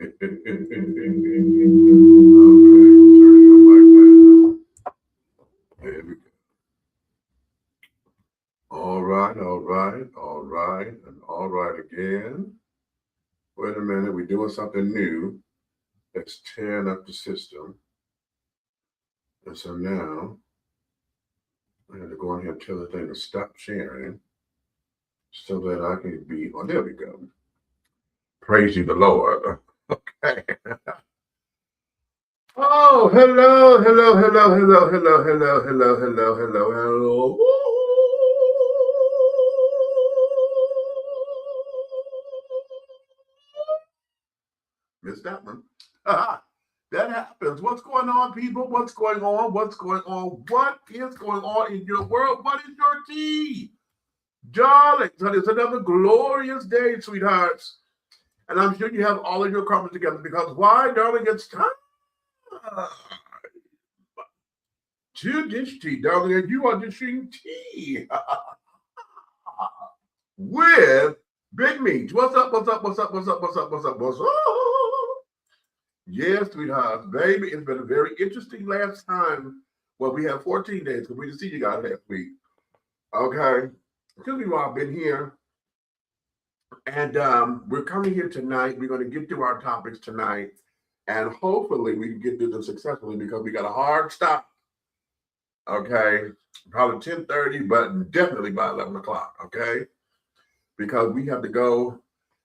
Okay, turn your mic down. There we go. All right, all right, all right, and all right again. Wait a minute, we're doing something new. Let's tearing up the system. And so now I have to go in here and tell the thing to stop sharing so that I can be. Oh, there we go. Praise you, the Lord. Okay. Oh, hello, hello, hello, hello, hello, hello, hello, hello, hello, hello. Missed that one. That happens. What's going on, people? What's going on? What's going on? What is going on in your world? What is your tea? Darling, so it's another glorious day, sweethearts. And I'm sure you have all of your carpets together because why, darling? It's time to dish tea, darling, and you are dishing tea with Big Meat. What's up? What's up? What's up? What's up? What's up? What's up? What's up? Yes, sweethearts, baby, it's been a very interesting last time. Well, we have 14 days because we didn't see you guys last week. Okay, because we've all been here, and we're coming here tonight. We're going to get through our topics tonight, and hopefully we can get through them successfully because we got a hard stop. Okay, probably 10:30, but definitely by 11 o'clock. Okay, because we have to go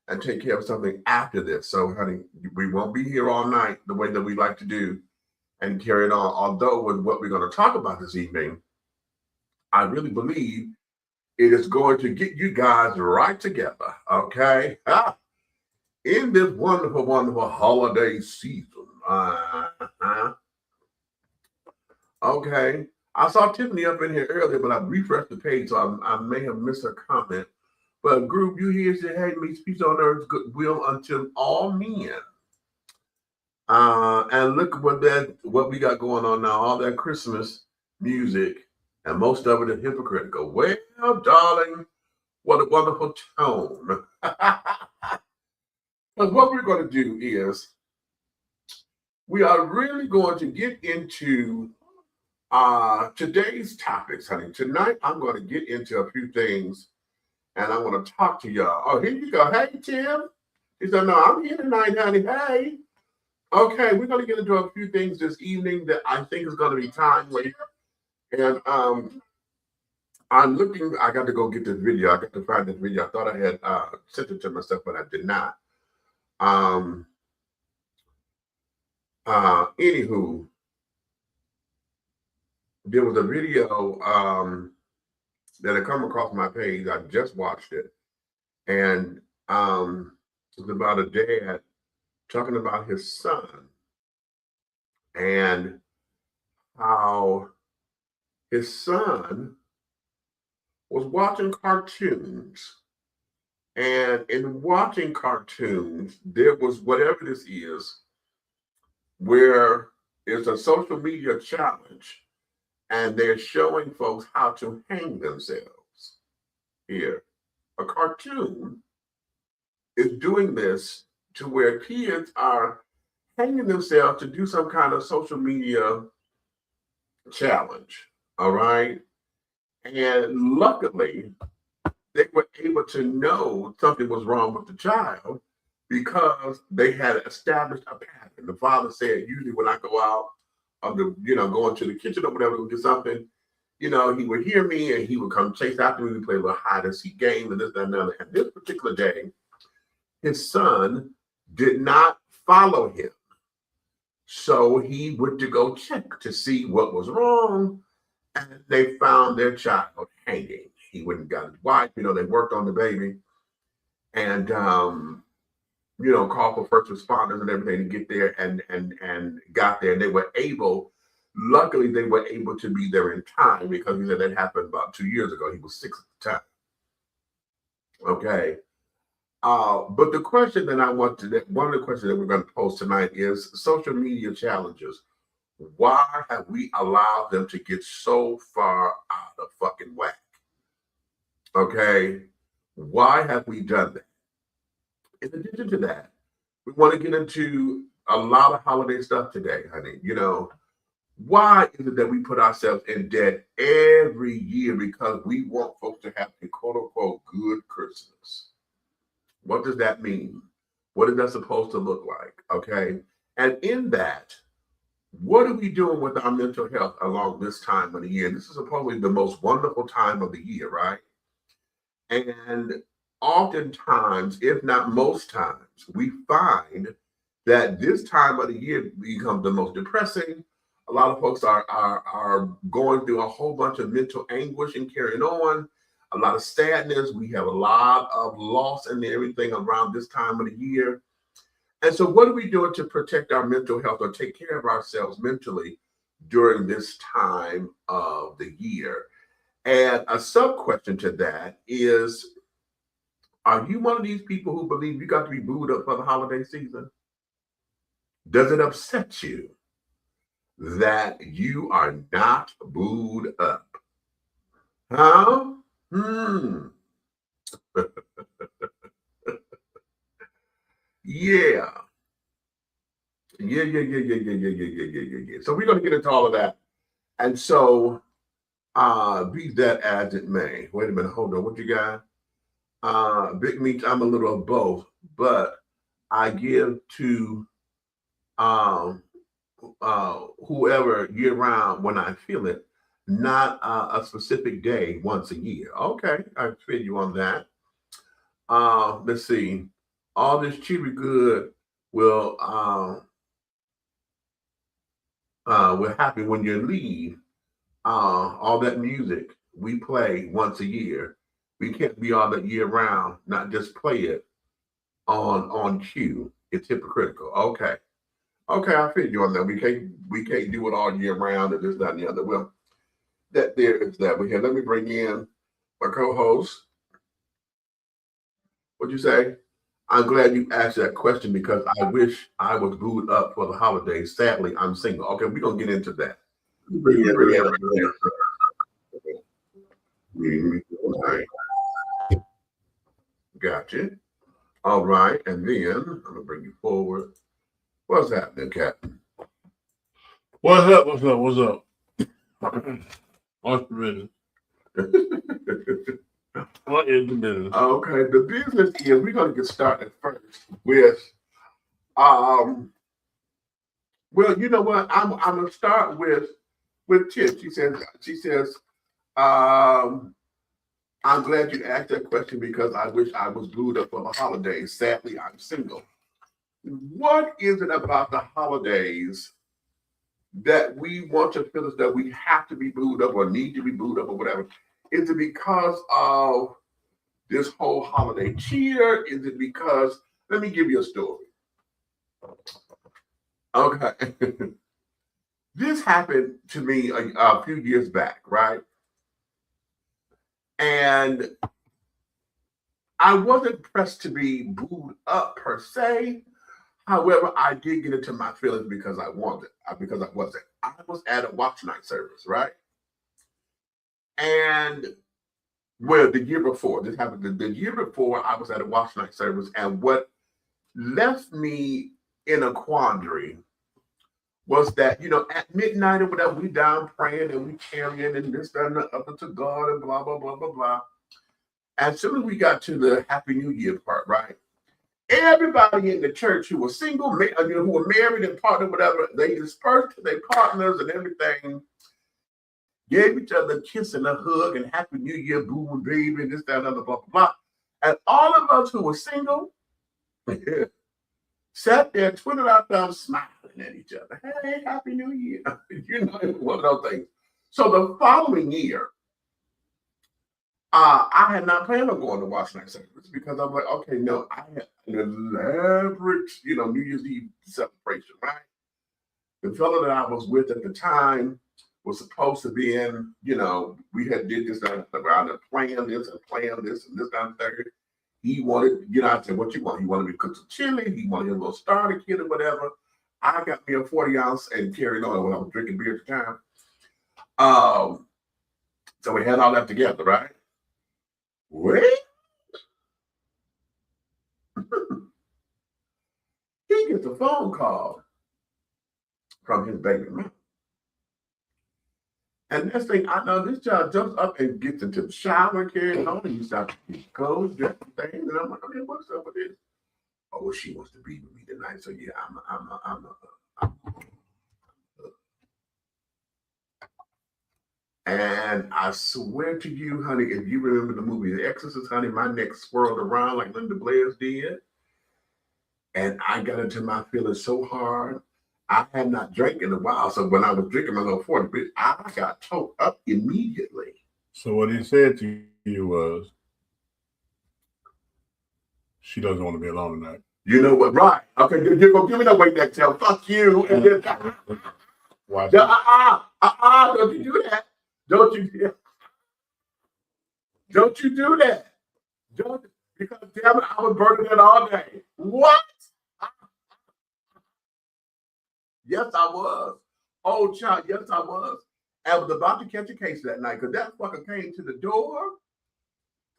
and take care of something after this. So, honey, we won't be here all night the way that we like to do and carry it on. Although with what we're going to talk about this evening, I really believe it is going to get you guys right together, okay? In this wonderful, wonderful holiday season. Okay. I saw Tiffany up in here earlier, but I refreshed the page, so I may have missed her comment. But group, you here say, hey, meets peace on earth, goodwill unto all men. And look what we got going on now, all that Christmas music, and most of it is hypocritical. Well, darling, what a wonderful tone. But what we're going to do is we are really going to get into today's topics, honey. Tonight, I'm going to get into a few things, and I want to talk to y'all. Oh, here you go. Hey, Tim. He said, no, I'm here tonight, honey. Hey. Okay, we're going to get into a few things this evening that I think is going to be timely. And I'm looking, I got to go get this video. I got to find this video. I thought I had sent it to myself, but I did not. Anywho, there was a video that had come across my page. I just watched it. And it's about a dad talking about his son and how his son was watching cartoons. And in watching cartoons, there was whatever this is, where it's a social media challenge, and they're showing folks how to hang themselves. Here, a cartoon is doing this to where kids are hanging themselves to do some kind of social media challenge. All right. And luckily, they were able to know something was wrong with the child because they had established a pattern. The father said, usually when I go out of the, go into the kitchen or whatever to do something, he would hear me and he would come chase after me. We play a little hide and seek game and this, that, and another. And this particular day, his son did not follow him. So he went to go check to see what was wrong. And they found their child hanging. He went and got his wife. They worked on the baby. And, called for first responders and everything to get there and got there. And they were able, luckily, they were able to be there in time because he said that happened about 2 years ago. He was 6 at the time. Okay. But the question that one of the questions that we're going to pose tonight is social media challenges. Why have we allowed them to get so far out of fucking whack? Okay. Why have we done that? In addition to that, We want to get into a lot of holiday stuff today, honey. Why is it that we put ourselves in debt every year because we want folks to have a quote unquote good Christmas? What does that mean? What is that supposed to look like? Okay. And in that, what are we doing with our mental health along this time of the year? This is supposedly the most wonderful time of the year, right? And oftentimes, if not most times, we find that this time of the year becomes the most depressing. A lot of folks are going through a whole bunch of mental anguish and carrying on, a lot of sadness. We have a lot of loss and everything around this time of the year. And so, what are we doing to protect our mental health or take care of ourselves mentally during this time of the year? And a sub question to that is, are you one of these people who believe you got to be booed up for the holiday season? Does it upset you that you are not booed up? Huh? Yeah. Yeah. So we're going to get into all of that. And so, be that as it may. Wait a minute. Hold on. What you got? Big meats, I'm a little of both, but I give to whoever year round when I feel it, not a specific day once a year. Okay, I feel you on that. Let's see. All this cheery good will we're happy when you leave. All that music we play once a year. We can't be all that year round, not just play it on cue. It's hypocritical. Okay. Okay, I feel you on that. We can't do it all year round and this, that, and the other. Well, that there is that. We have let me bring in my co-host. What'd you say? I'm glad you asked that question because I wish I was booed up for the holidays. Sadly, I'm single. Okay, we're gonna get into that. Bring in. Gotcha. All right, and then I'm gonna bring you forward. What's happening, Captain? What's up? What's up? What's the business? What is the business? Okay, the business is we're gonna get started first with well, you know what? I'm gonna start with Tiff. She says, I'm glad you asked that question because I wish I was booed up for the holidays. Sadly, I'm single. What is it about the holidays that we want to feel as though we have to be booed up or need to be booed up or whatever? Is it because of this whole holiday cheer? Is it because, let me give you a story. Okay. This happened to me a few years back, right? And I wasn't pressed to be booed up per se. However, I did get into my feelings because I wasn't. I was at a watch night service, right? And well, the year before, this happened the year before, I was at a watch night service. And what left me in a quandary was that, at midnight or whatever, we down praying and we carrying and this, that, and the other to God and blah, blah, blah, blah, blah. As soon as we got to the Happy New Year part, right? Everybody in the church who was single, who were married and partnered, whatever, they dispersed to their partners and everything, gave each other a kiss and a hug and Happy New Year, boo and baby, and this, that, and other, blah, blah, blah. And all of us who were single sat there, twiddled our thumbs, smiling at each other. Hey, Happy New Year. One of those things. So the following year, I had not planned on going to watch night service because I'm like, okay, no, I had an elaborate, New Year's Eve celebration, right? The fellow that I was with at the time was supposed to be in, we had did this around and planned this and this, that, and third. He wanted, I said, what you want? He wanted me to cook some chili. He wanted a little starter kit or whatever. I got me a 40 ounce and carried on when I was drinking beer at the time. So we had all that together, right? Wait. he gets a phone call from his baby mama. And next thing I know, this child jumps up and gets into the shower, carrying on, and he starts to get clothes, dress things. And I'm like, okay, what's up with this? Oh, she wants to be with me tonight. So yeah, and I swear to you, honey, if you remember the movie The Exorcist, honey, my neck swirled around like Linda Blair's did. And I got into my feelings so hard. I had not drank in a while. So when I was drinking my little 40, bitch, I got towed up immediately. So what he said to you was, she doesn't want to be alone tonight. You know what? Right. Okay, you're going to give me that weight next time. Fuck you. And then, Why? don't you do that. Don't you do that. Because damn it, I was burning it all day. What? Yes, I was. Oh, child, yes, I was. I was about to catch a case that night because that fucker came to the door.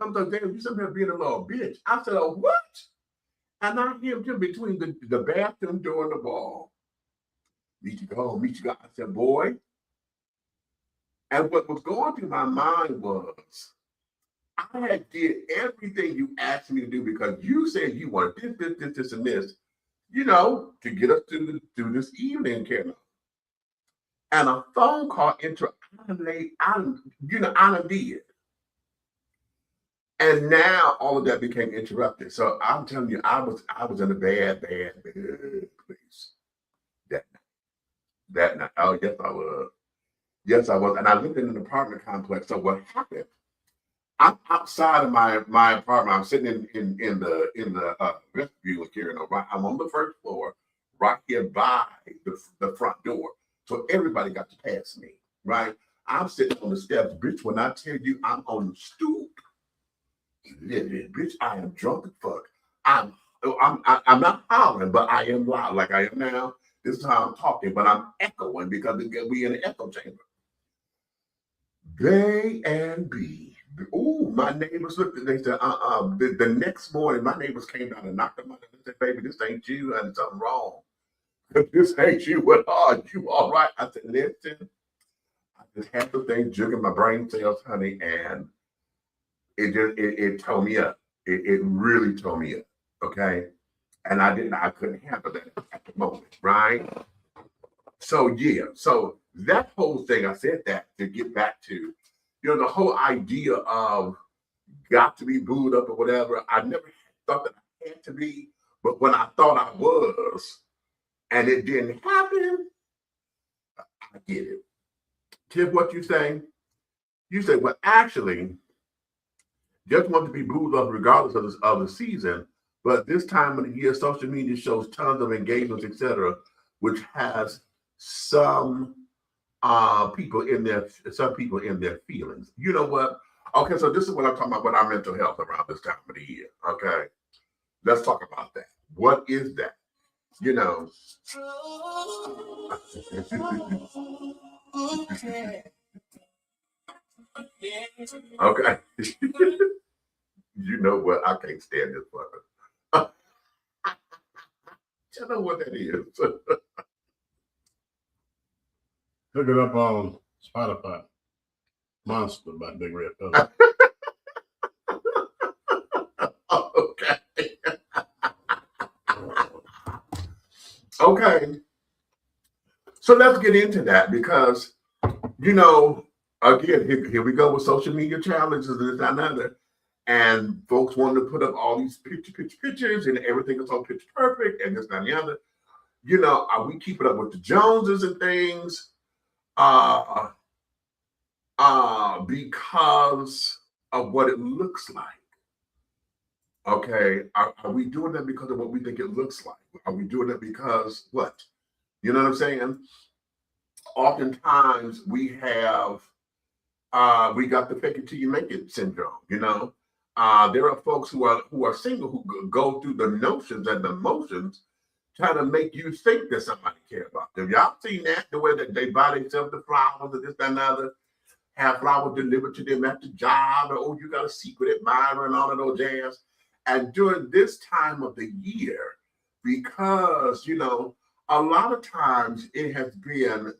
Sometimes, damn, you sometimes being a little bitch. I said, oh, what? And I hear him between the bathroom door and the wall. Meet you go, meet you go. I said, boy. And what was going through my mind was, I had did everything you asked me to do because you said you wanted this, and this, you know, to get us through this evening, Karen. And a phone call I did. And now all of that became interrupted. So I'm telling you, I was in a bad place that night. Oh, yes, I was. Yes, I was. And I lived in an apartment complex. So what happened? I'm outside of my apartment. I'm sitting in the vestibule here. I'm on the first floor, right here by the front door. So everybody got to pass me, right? I'm sitting on the steps, bitch. When I tell you I'm on the stoop, bitch, I am drunk as fuck. I'm not hollering, but I am loud like I am now. This is how I'm talking, but I'm echoing because we in an echo chamber. They and B. Oh, my neighbors looked at they said, the next morning, my neighbors came down and knocked them out and said, baby, this ain't you and something wrong. This ain't you. What are you? All right. I said, listen, I just had the thing jugging my brain cells, honey, and it tore me up. It really tore me up. Okay. And I couldn't handle that at the moment, right? So yeah, so that whole thing, I said that to get back to, the whole idea of got to be booed up or whatever. I never thought that I had to be, but when I thought I was, and it didn't happen, I get it. Tip, what you say? You say, well, actually, just want to be booed up regardless of the season, but this time of the year, social media shows tons of engagements, etc., which has some people in their feelings. You know what? Okay, so this is what I'm talking about with our mental health around this time of the year. Okay, let's talk about that. What is that? Okay. You know what? I can't stand this fucker. You know what that is. Look it up on Spotify. Monster by Big Red Feather. Okay. Okay. So let's get into that because, again, here we go with social media challenges and this and another. And folks wanted to put up all these pictures and everything is so picture perfect and this and the other. Are we keeping up with the Joneses and things? Because of what it looks like. Okay, are we doing that because of what we think it looks like? Are we doing it because what? You know what I'm saying? Oftentimes we have, we got the fake it till you make it syndrome. There are folks who are single who go through the notions and the motions trying to make you think that somebody care about them. Y'all seen that, the way that they buy themselves the flowers and this, that, and other, have flowers delivered to them at the job, or you got a secret admirer and all of those jazz. And during this time of the year, because, a lot of times it has been,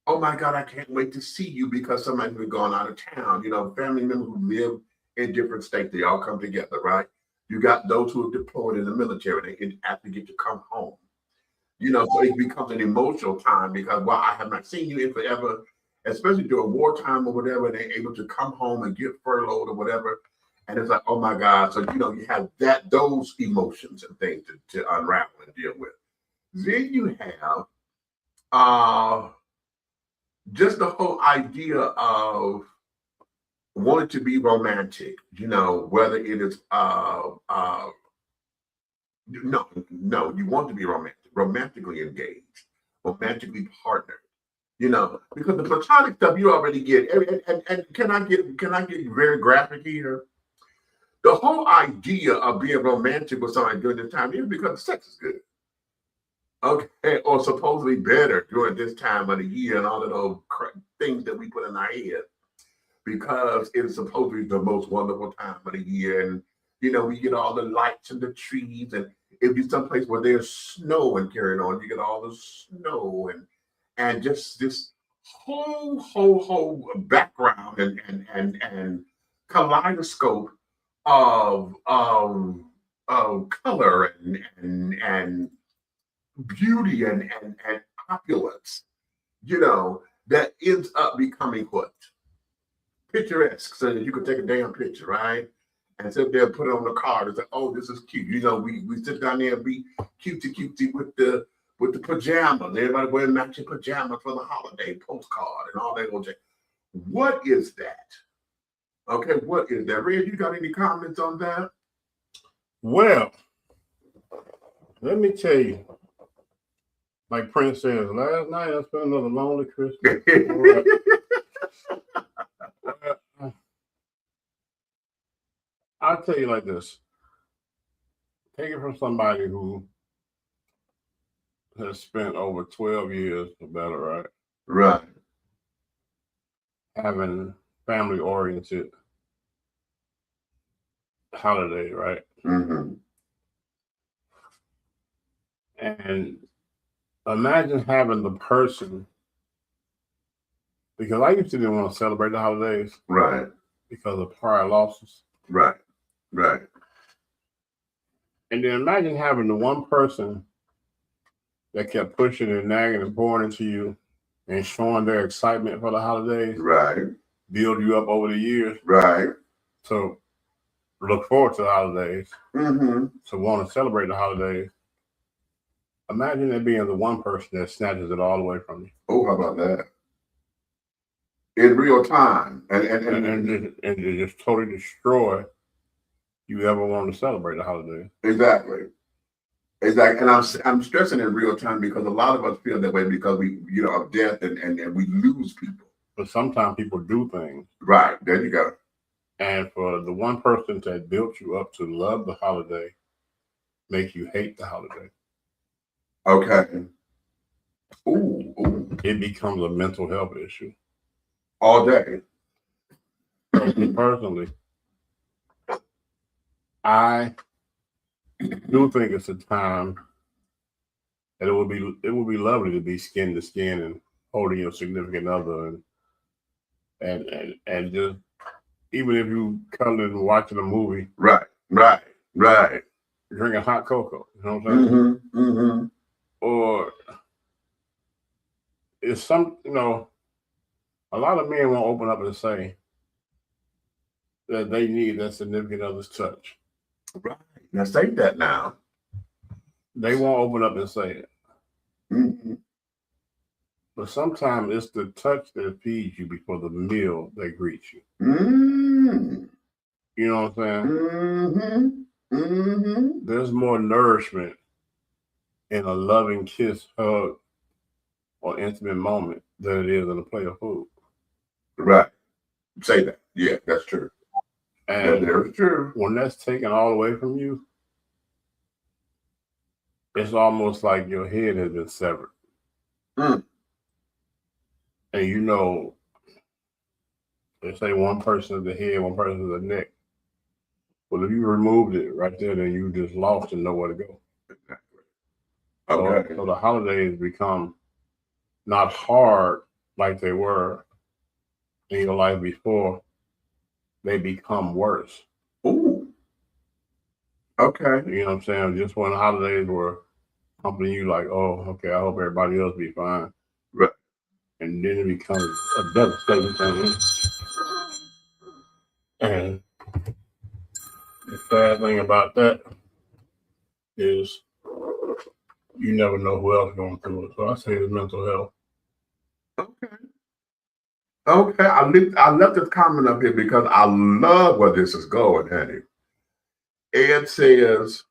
oh my God, I can't wait to see you because somebody's been gone out of town. Family members who live in different states, they all come together, right? You got those who are deployed in the military, they actually get to come home. So it becomes an emotional time because, well, I have not seen you in forever, especially during wartime or whatever, and they're able to come home and get furloughed or whatever. And it's like, oh my God. So, you have those emotions and things to unravel and deal with. Then you have just the whole idea of wanting to be romantic, whether it is no, you want to be romantically engaged, romantically partnered, because the platonic stuff you already get. And can I get very graphic here? The whole idea of being romantic with somebody during this time is because the sex is good. Okay, or supposedly better during this time of the year and all of those things that we put in our head, because it's supposedly the most wonderful time of the year. And, we get all the lights and the trees, and if you're someplace where there's snow and carrying on, you get all the snow and just this whole background and kaleidoscope of color and beauty and opulence, that ends up becoming what? Picturesque, so that you could take a damn picture, right? And sit there and put it on the card and say, oh, this is cute. We sit down there and be cutesy with the pajamas. Everybody wearing matching pajamas for the holiday postcard and all that old shit. What is that? Okay, what is that? Red, you got any comments on that? Well, let me tell you, like Prince says, last night I spent another lonely Christmas. I'll tell you like this. Take it from somebody who has spent over 12 years or better, right? Right. Having family-oriented holiday, right? Mm-hmm. And imagine having the person, because I used to didn't want to celebrate the holidays. Right. Because of prior losses. Right. Right. And then imagine having the one person that kept pushing and nagging and pouring into you and showing their excitement for the holidays. Right. Build you up over the years. Right. So look forward to the holidays. Mm-hmm. So want to celebrate the holidays. Imagine there being the one person that snatches it all away from you. Oh, how about that? In real time. And just totally destroy you ever want to celebrate the holidays. Exactly. And I'm stressing in real time because a lot of us feel that way because we, of death and we lose people. But sometimes people do things. Right. There you go. And for the one person that built you up to love the holiday, make you hate the holiday. Okay. Ooh. It becomes a mental health issue. All day. Personally, I do think it's a time that it would be lovely to be skin to skin and holding your significant other and just, even if you cuddling and watching a movie, right, drinking hot cocoa, you know what I'm saying? Mm-hmm. Or it's some, a lot of men won't open up and say that they need that significant other's touch. Right. Now say that now. They won't open up and say it. Mm-hmm. But sometimes it's the touch that feeds you before the meal that greets you. Mm-hmm. You know what I'm saying? Mm-hmm. Mm-hmm. There's more nourishment in a loving kiss, hug, or intimate moment than it is in a plate of food. Right. Say that. Yeah, that's true. And that is true. When that's taken all away from you, it's almost like your head has been severed. Mm. And they say one person is the head, one person is the neck. Well, if you removed it right there, then you just lost and nowhere to go. Okay. So the holidays become not hard like they were in your life before. They become worse. Ooh. Okay. You know what I'm saying? Just when the holidays were something you like, oh, okay, I hope everybody else be fine. Right. And then it becomes a devastating thing. And the sad thing about that is you never know who else is going through it. So I say it's mental health. Okay. Okay. I left this comment up here because I love where this is going, Eddie. Ed says,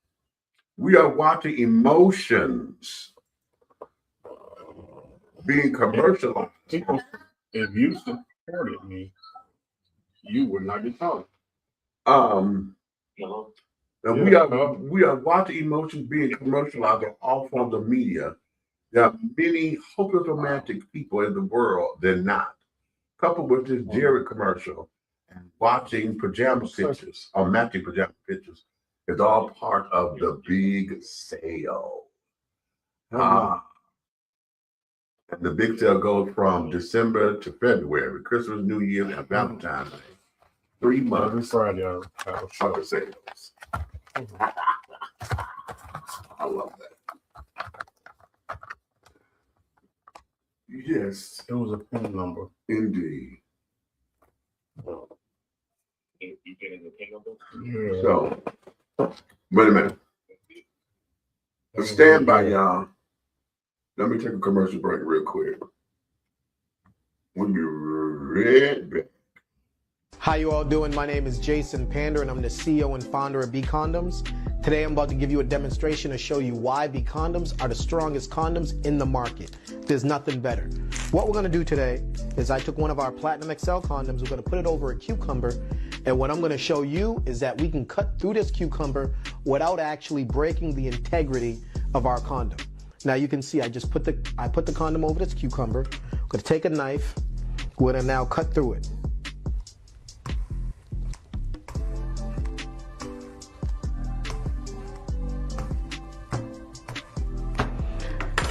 we are watching emotions being commercialized. People, if you supported me, you would not be talking. And we are watching emotions being commercialized on all forms of media. There are many hopeless romantic people in the world. They're not. Coupled with this Jerry commercial and watching pajama pictures or matching pajama pictures is all part of the big sale. And the big sale goes from December to February, Christmas, New Year, and Valentine's Day. 3 months Friday, of sales. I love that. Yes. It was a PIN number. Indeed. You getting the PIN number? Yeah. So, wait a minute. Stand by, y'all. Let me take a commercial break real quick. We'll be right back. How you all doing? My name is Jason Pander and I'm the CEO and founder of B Condoms. Today I'm about to give you a demonstration to show you why B Condoms are the strongest condoms in the market. There's nothing better. What we're going to do today is I took one of our Platinum XL condoms, we're going to put it over a cucumber, and what I'm going to show you is that we can cut through this cucumber without actually breaking the integrity of our condom. Now you can see I put the condom over this cucumber. I'm going to take a knife, we're going to now cut through it.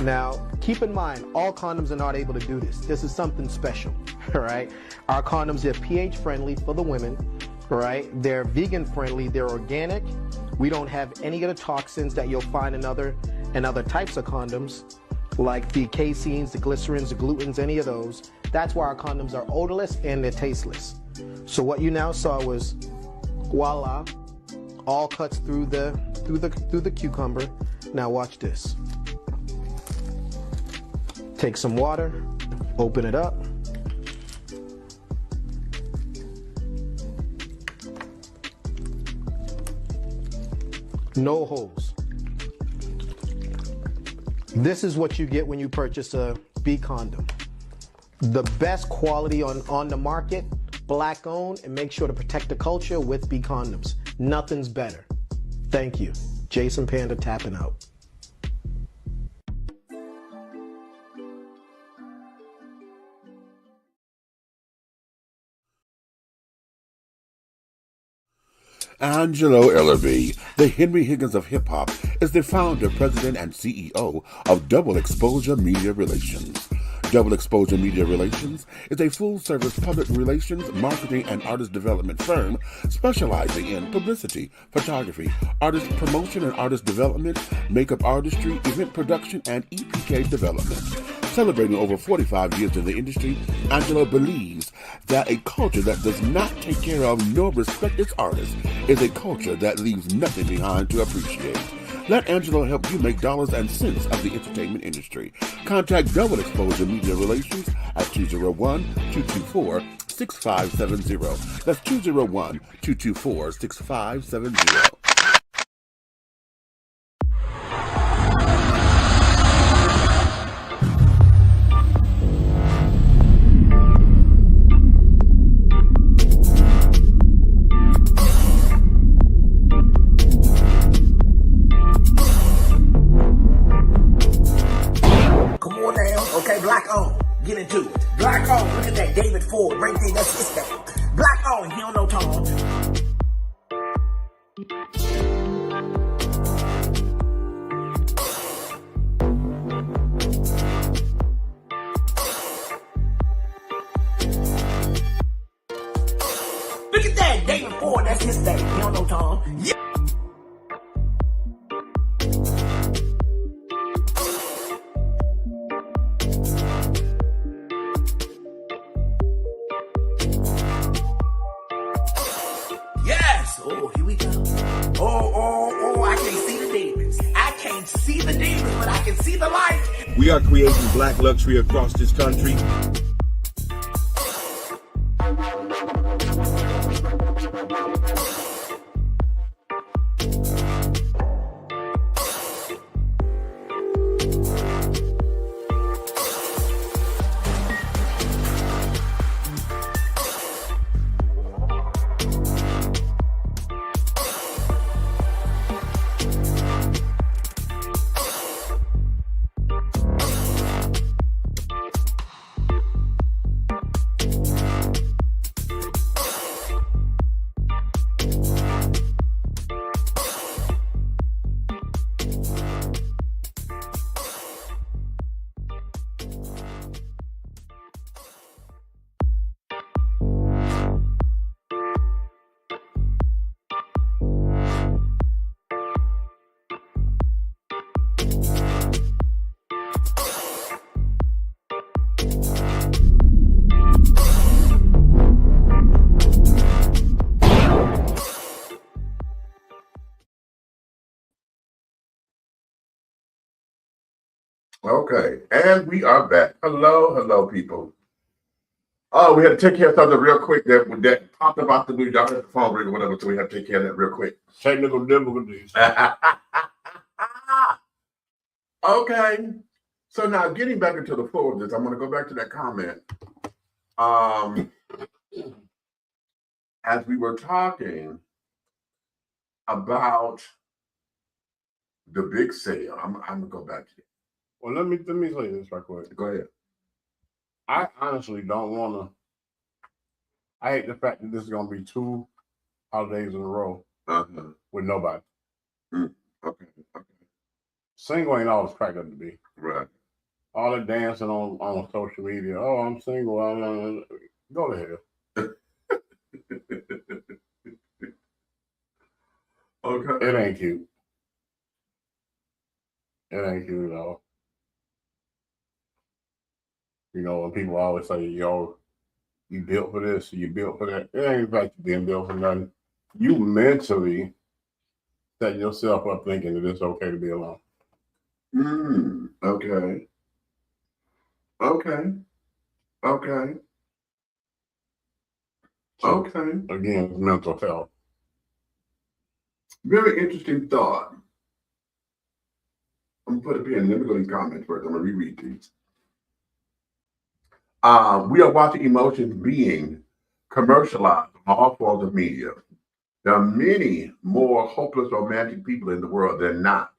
Now, keep in mind, all condoms are not able to do this. This is something special, all right? Our condoms are pH friendly for the women, all right? They're vegan friendly, they're organic. We don't have any of the toxins that you'll find in other types of condoms, like the caseins, the glycerins, the glutens, any of those. That's why our condoms are odorless and they're tasteless. So what you now saw was, voila, all cuts through the cucumber. Now watch this. Take some water, open it up. No holes. This is what you get when you purchase a B condom. The best quality on the market, black owned, and make sure to protect the culture with B condoms. Nothing's better. Thank you. Jason Panda tapping out. Angelo Ellerby, the Henry Higgins of hip-hop, is the founder, president, and CEO of Double Exposure Media Relations. Double Exposure Media Relations is a full-service public relations, marketing, and artist development firm specializing in publicity, photography, artist promotion and artist development, makeup artistry, event production, and EPK development. Celebrating over 45 years in the industry, Angelo believes that a culture that does not take care of nor respect its artists is a culture that leaves nothing behind to appreciate. Let Angelo help you make dollars and cents of the entertainment industry. Contact Double Exposure Media Relations at 201-224-6570. That's 201-224-6570. Okay, black on. Get into it. Black on. Look at that. David Ford. Right there. That's his thing. Black on. He don't know Tom. that David Ford, that's his thing. You don't know Tom. Yeah. Yes. Oh, here we go. Oh, I can't see the demons. I can't see the demons, but I can see the light. We are creating black luxury across this country. Okay, and we are back. Hello, people. Oh, we had to take care of something real quick that popped up out the blue. Y'all heard the phone ring or whatever, so we had to take care of that real quick. Technical difficulties. Okay, so now getting back into the flow of this, I'm going to go back to that comment. As we were talking about the big sale, I'm going to go back to it. Well, let me say this right quick. Go ahead. I honestly don't want to. I hate the fact that this is going to be 2 holidays in a row with nobody. Okay. Single ain't all it's cracked up to be. Right. All the dancing on social media. Oh, I'm single. Go to hell. Okay. It ain't cute. It ain't cute at all. You know, when people always say, yo, you built for this, you built for that. It ain't about you being built for nothing. You mentally set yourself up thinking that it's okay to be alone. Okay. Again, it's mental health. Very interesting thought. I'm going to put a pin. Let me go to these comments first. I'm going to reread these. We are watching emotions being commercialized on all forms of media. There are many more hopeless romantic people in the world than not.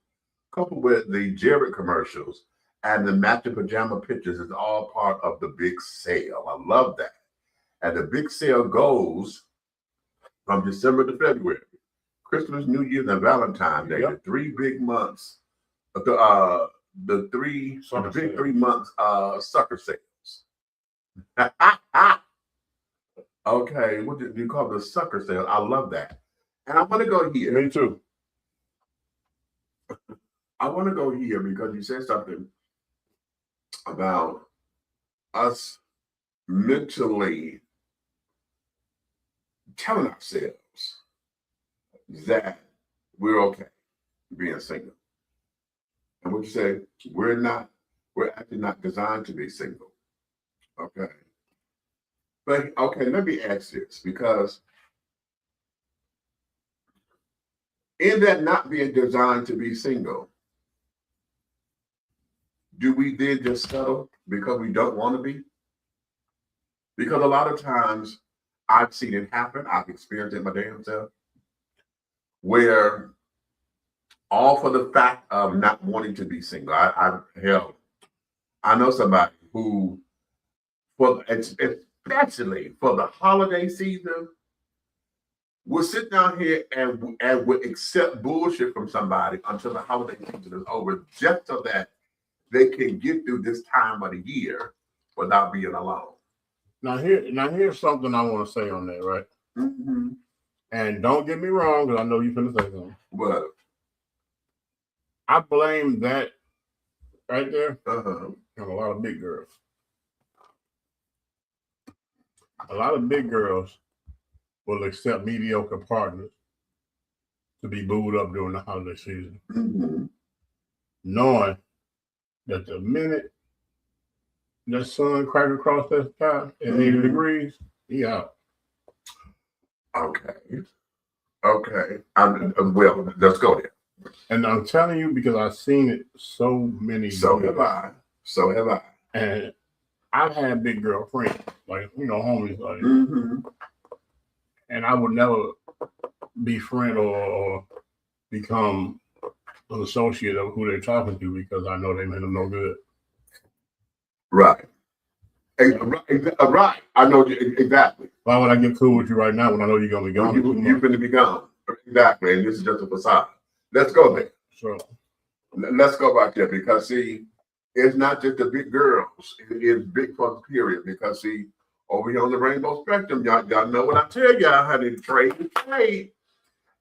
Coupled with the Jared commercials and the matching pajama pictures is all part of the big sale. I love that. And the big sale goes from December to February. Christmas, New Year's, and Valentine's Day, the 3 big months. The big 3 months sucker sales. Okay, what do you call the sucker sale? I love that. And I want to go here. Me too. I want to go here because you said something about us mentally telling ourselves that we're okay being single. And what you say, we're actually not designed to be single. Okay. But okay, let me ask this, because in that not being designed to be single, do we then just settle because we don't want to be? Because a lot of times I've seen it happen. I've experienced it my damn self, where all for the fact of not wanting to be single. I know somebody who, especially for the holiday season, will sit down here and will accept bullshit from somebody until the holiday season is over, just so that they can get through this time of the year without being alone. Now here's something I want to say on that, right? Mm-hmm. And don't get me wrong, because I know you're finna say something. But I blame that right there uh-huh. on a lot of big girls. A lot of big girls will accept mediocre partners to be booed up during the holiday season, Mm-hmm. knowing that the minute the sun crack across that sky at 80 degrees, he out. Okay. Okay. Well, let's go there. And I'm telling you because I've seen it so many So times. have I. So have I. And I've had big girl friends, like, you know, homies, like, Mm-hmm. and I would never befriend or become an associate of who they're talking to because I know they meant them no good. Right. Right. I know exactly. Why would I get cool with you right now when I know you're gonna be gone? You're going to be gone. Exactly. And this is just a facade. Let's go there. So Let's go back there because, see, it's not just the big girls. It is big folks, period. Because, see, over here on the rainbow spectrum, y'all know what I tell y'all, honey, trade is trade.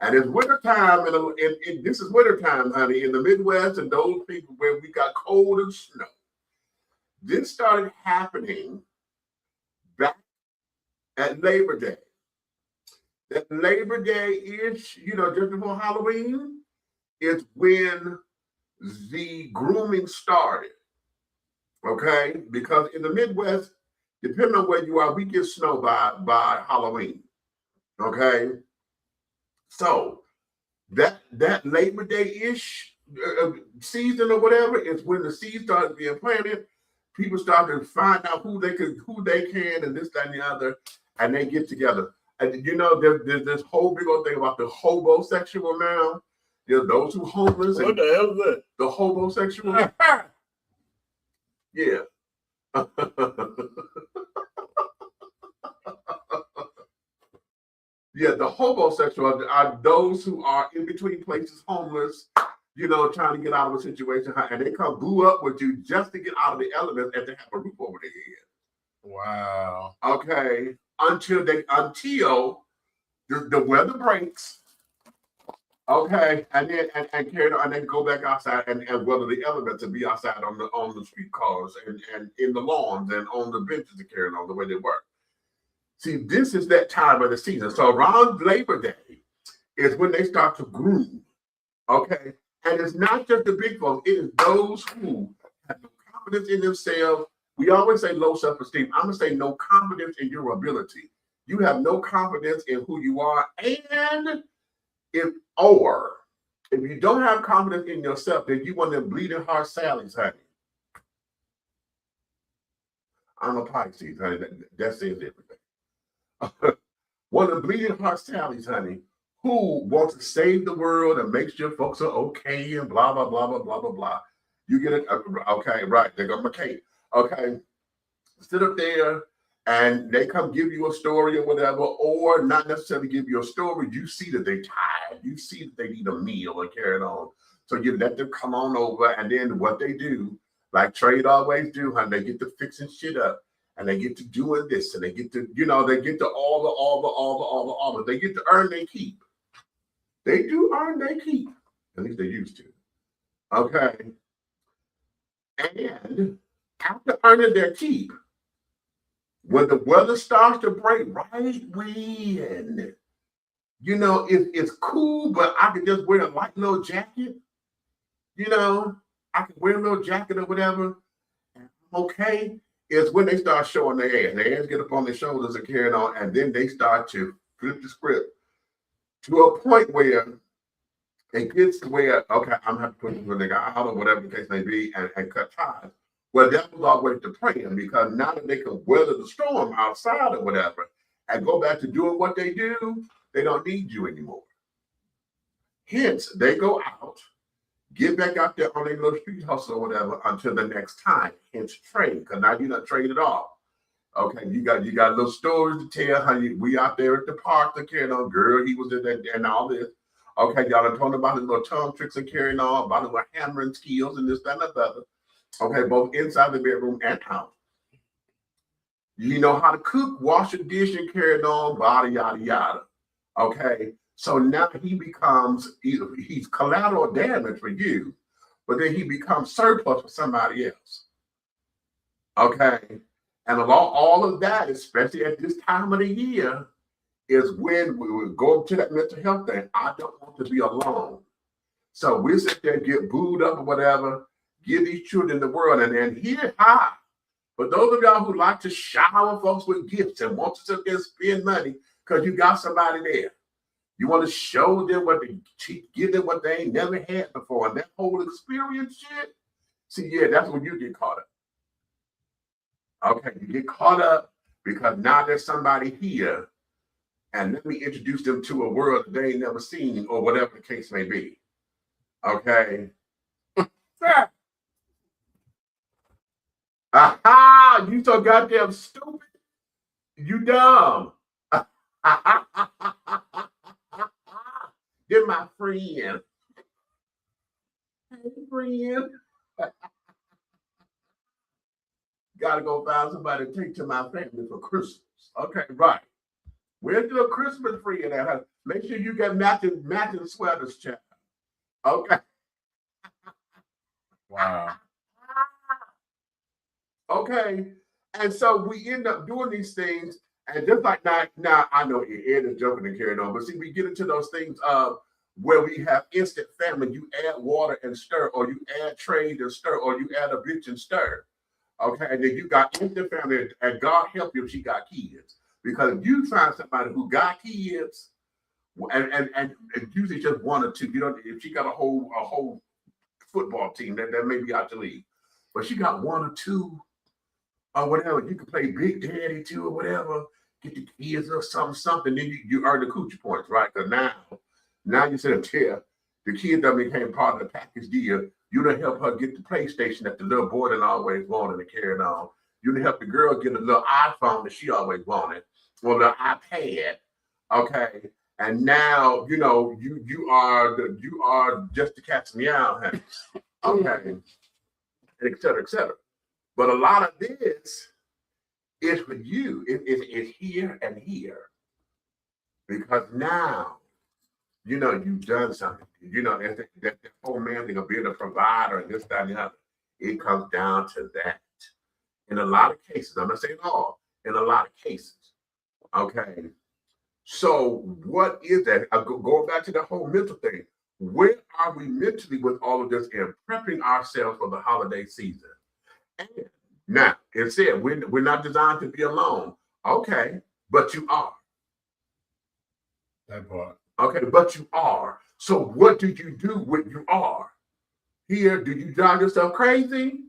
And it's wintertime, and this is wintertime, honey, in the Midwest and those people where we got cold and snow. This started happening back at Labor Day. That Labor Day is, you know, just before Halloween, is when the grooming started. Okay? Because in the Midwest, depending on where you are, we get snow by Halloween. Okay? So that Labor Day-ish season or whatever is when the seeds started being planted. People start to find out who they can, and this, that, and the other, and they get together. And you know, there's this whole big old thing about the hobosexual now. There's those who homeless. what the hell is that? The hobosexual. Yeah. Yeah, the hobosexual are those who are in between places, homeless, you know, trying to get out of a situation, and they come boo up with you just to get out of the elements and to have a roof over their head. Wow. Okay, until the weather breaks. Okay, and then and carry on, and then go back outside and weather the elements and be outside on the street cars and in the lawns and on the benches and carrying on the way they work. See, this is that time of the season. So around Labor Day is when they start to groom. Okay. And it's not just the big folks, it is those who have no confidence in themselves. We always say low self-esteem. I'm gonna say no confidence in your ability. You have no confidence in who you are. And if you don't have confidence in yourself, then you want them bleeding heart Sally's, honey. I'm a Pisces, honey. That says everything. One of the bleeding heart Sally's, honey, who wants to save the world and make sure folks are okay and blah, blah, blah, blah, blah, blah, blah. You get it? Okay, right. They go, McKay. Okay. Sit up there and they come give you a story or whatever, or not necessarily give you a story. You see that they're tired. You see that they need a meal and carry it on. So you let them come on over, and then what they do, like trade always do, honey, they get to fixing shit up. And they get to doing this, and they get to, you know, they get to all the. They get to earn their keep. They do earn their keep. At least they used to. Okay. And after earning their keep, when the weather starts to break, right when, you know, it's cool, but I can just wear a light little jacket. You know, I can wear a little jacket or whatever. And I'm okay. Is when they start showing their hands. Their hands get up on their shoulders and carrying on, and then they start to flip the script to a point where it gets to where, okay, I'm going to have to put the nigga out or whatever the case may be and cut ties. Well, that was always the plan, because now that they can weather the storm outside or whatever and go back to doing what they do, they don't need you anymore. Hence, they go out, get back out there on their little street hustle or whatever until the next time. Hence trade, because now you're not traded off. Okay, you got little stories to tell. Honey, we out there at the park to carry on. Girl, he was in there and all this. Okay, y'all are talking about his little tongue tricks and carrying on, about his little hammering skills and this, that, and the other. Okay, both inside the bedroom and out. You know how to cook, wash a dish, and carry it on, bada, yada, yada. Okay, so now he becomes he's collateral damage for you, but then he becomes surplus for somebody else. Okay, and along all of that, especially at this time of the year, is when we will go to that mental health thing. I don't want to be alone. So we sit there and get booed up or whatever, give these children the world, and then here, hi. But those of y'all who like to shower folks with gifts and want to sit there and spend money because you got somebody there. You want to show them what they give them what they ain't never had before. And that whole experience shit. See, yeah, that's when you get caught up. Okay, you get caught up because now there's somebody here, and let me introduce them to a world that they ain't never seen, or whatever the case may be. Okay. Aha! You so goddamn stupid. You dumb. You're my friend. Hey, friend. Gotta go find somebody to take to my family for Christmas. Okay, right. Where's your Christmas tree at? Huh? Make sure you get matching sweaters, child. Okay. Wow. Okay. And so we end up doing these things, and just like now I know Ed is joking and carrying on, but see, we get into those things where we have instant famine. You add water and stir, or you add trade and stir, or you add a bitch and stir. Okay, and then you got instant family, and God help you if she got kids. Because if you find somebody who got kids, and usually just one or two, you know, if she got a whole football team, that may be out the league. But she got one or two or whatever, you can play Big Daddy too or whatever, get the kids or something, then you earn the coochie points, right? Because now you sit up there, the kid that became part of the package deal, you done help her get the PlayStation that the little boy done always wanted and carrying on. You done help the girl get a little iPhone that she always wanted, or the iPad, okay? And now, you know, you are just the cat's meow, honey. Okay, et cetera, et cetera. But a lot of this is for you. It's here and here. Because now, you know, you've done something. You know, that whole man thing of being a provider and this, that, and the other. It comes down to that. In a lot of cases, I'm not saying all, in a lot of cases. Okay. So what is that? Going back to the whole mental thing. Where are we mentally with all of this and prepping ourselves for the holiday season? And now, it said we're not designed to be alone. Okay, but you are. That part. Okay, but you are. So what do you do when you are? Here, do you drive yourself crazy?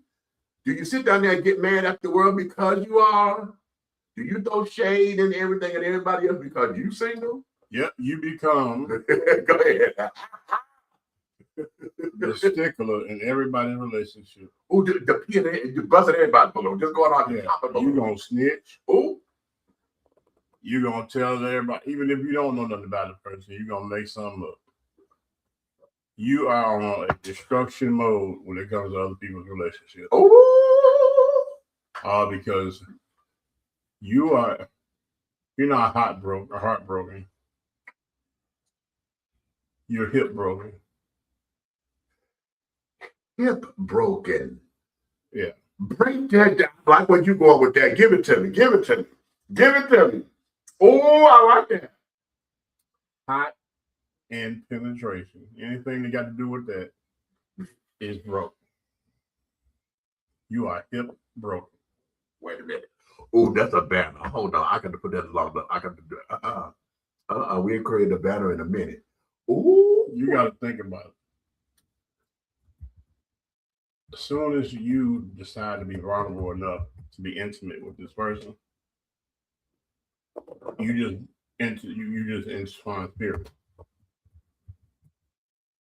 Do you sit down there and get mad at the world because you are? Do you throw shade and everything and everybody else because you single? Yep, you become Go ahead. the stickler in everybody's relationship. Oh, you busted everybody balloon. Just going on the top of the You balloon. gonna snitch. Oh, You gonna tell everybody, even if you don't know nothing about the person, you gonna make something up. You are on a destruction mode when it comes to other people's relationships. oh. Because you're not heartbroken. You're hip broken. Hip broken. Yeah. Break that down. Like when you going with that. Give it to me. Give it to me. Give it to me. Oh, I like that. Hot and penetration. Anything that got to do with that is broken. You are hip broken. Wait a minute. Oh, that's a banner. Hold on. I got to put that along. I got to do it. We'll create a banner in a minute. Ooh. You got to think about it. As soon as you decide to be vulnerable enough to be intimate with this person, you just intertwine spirit,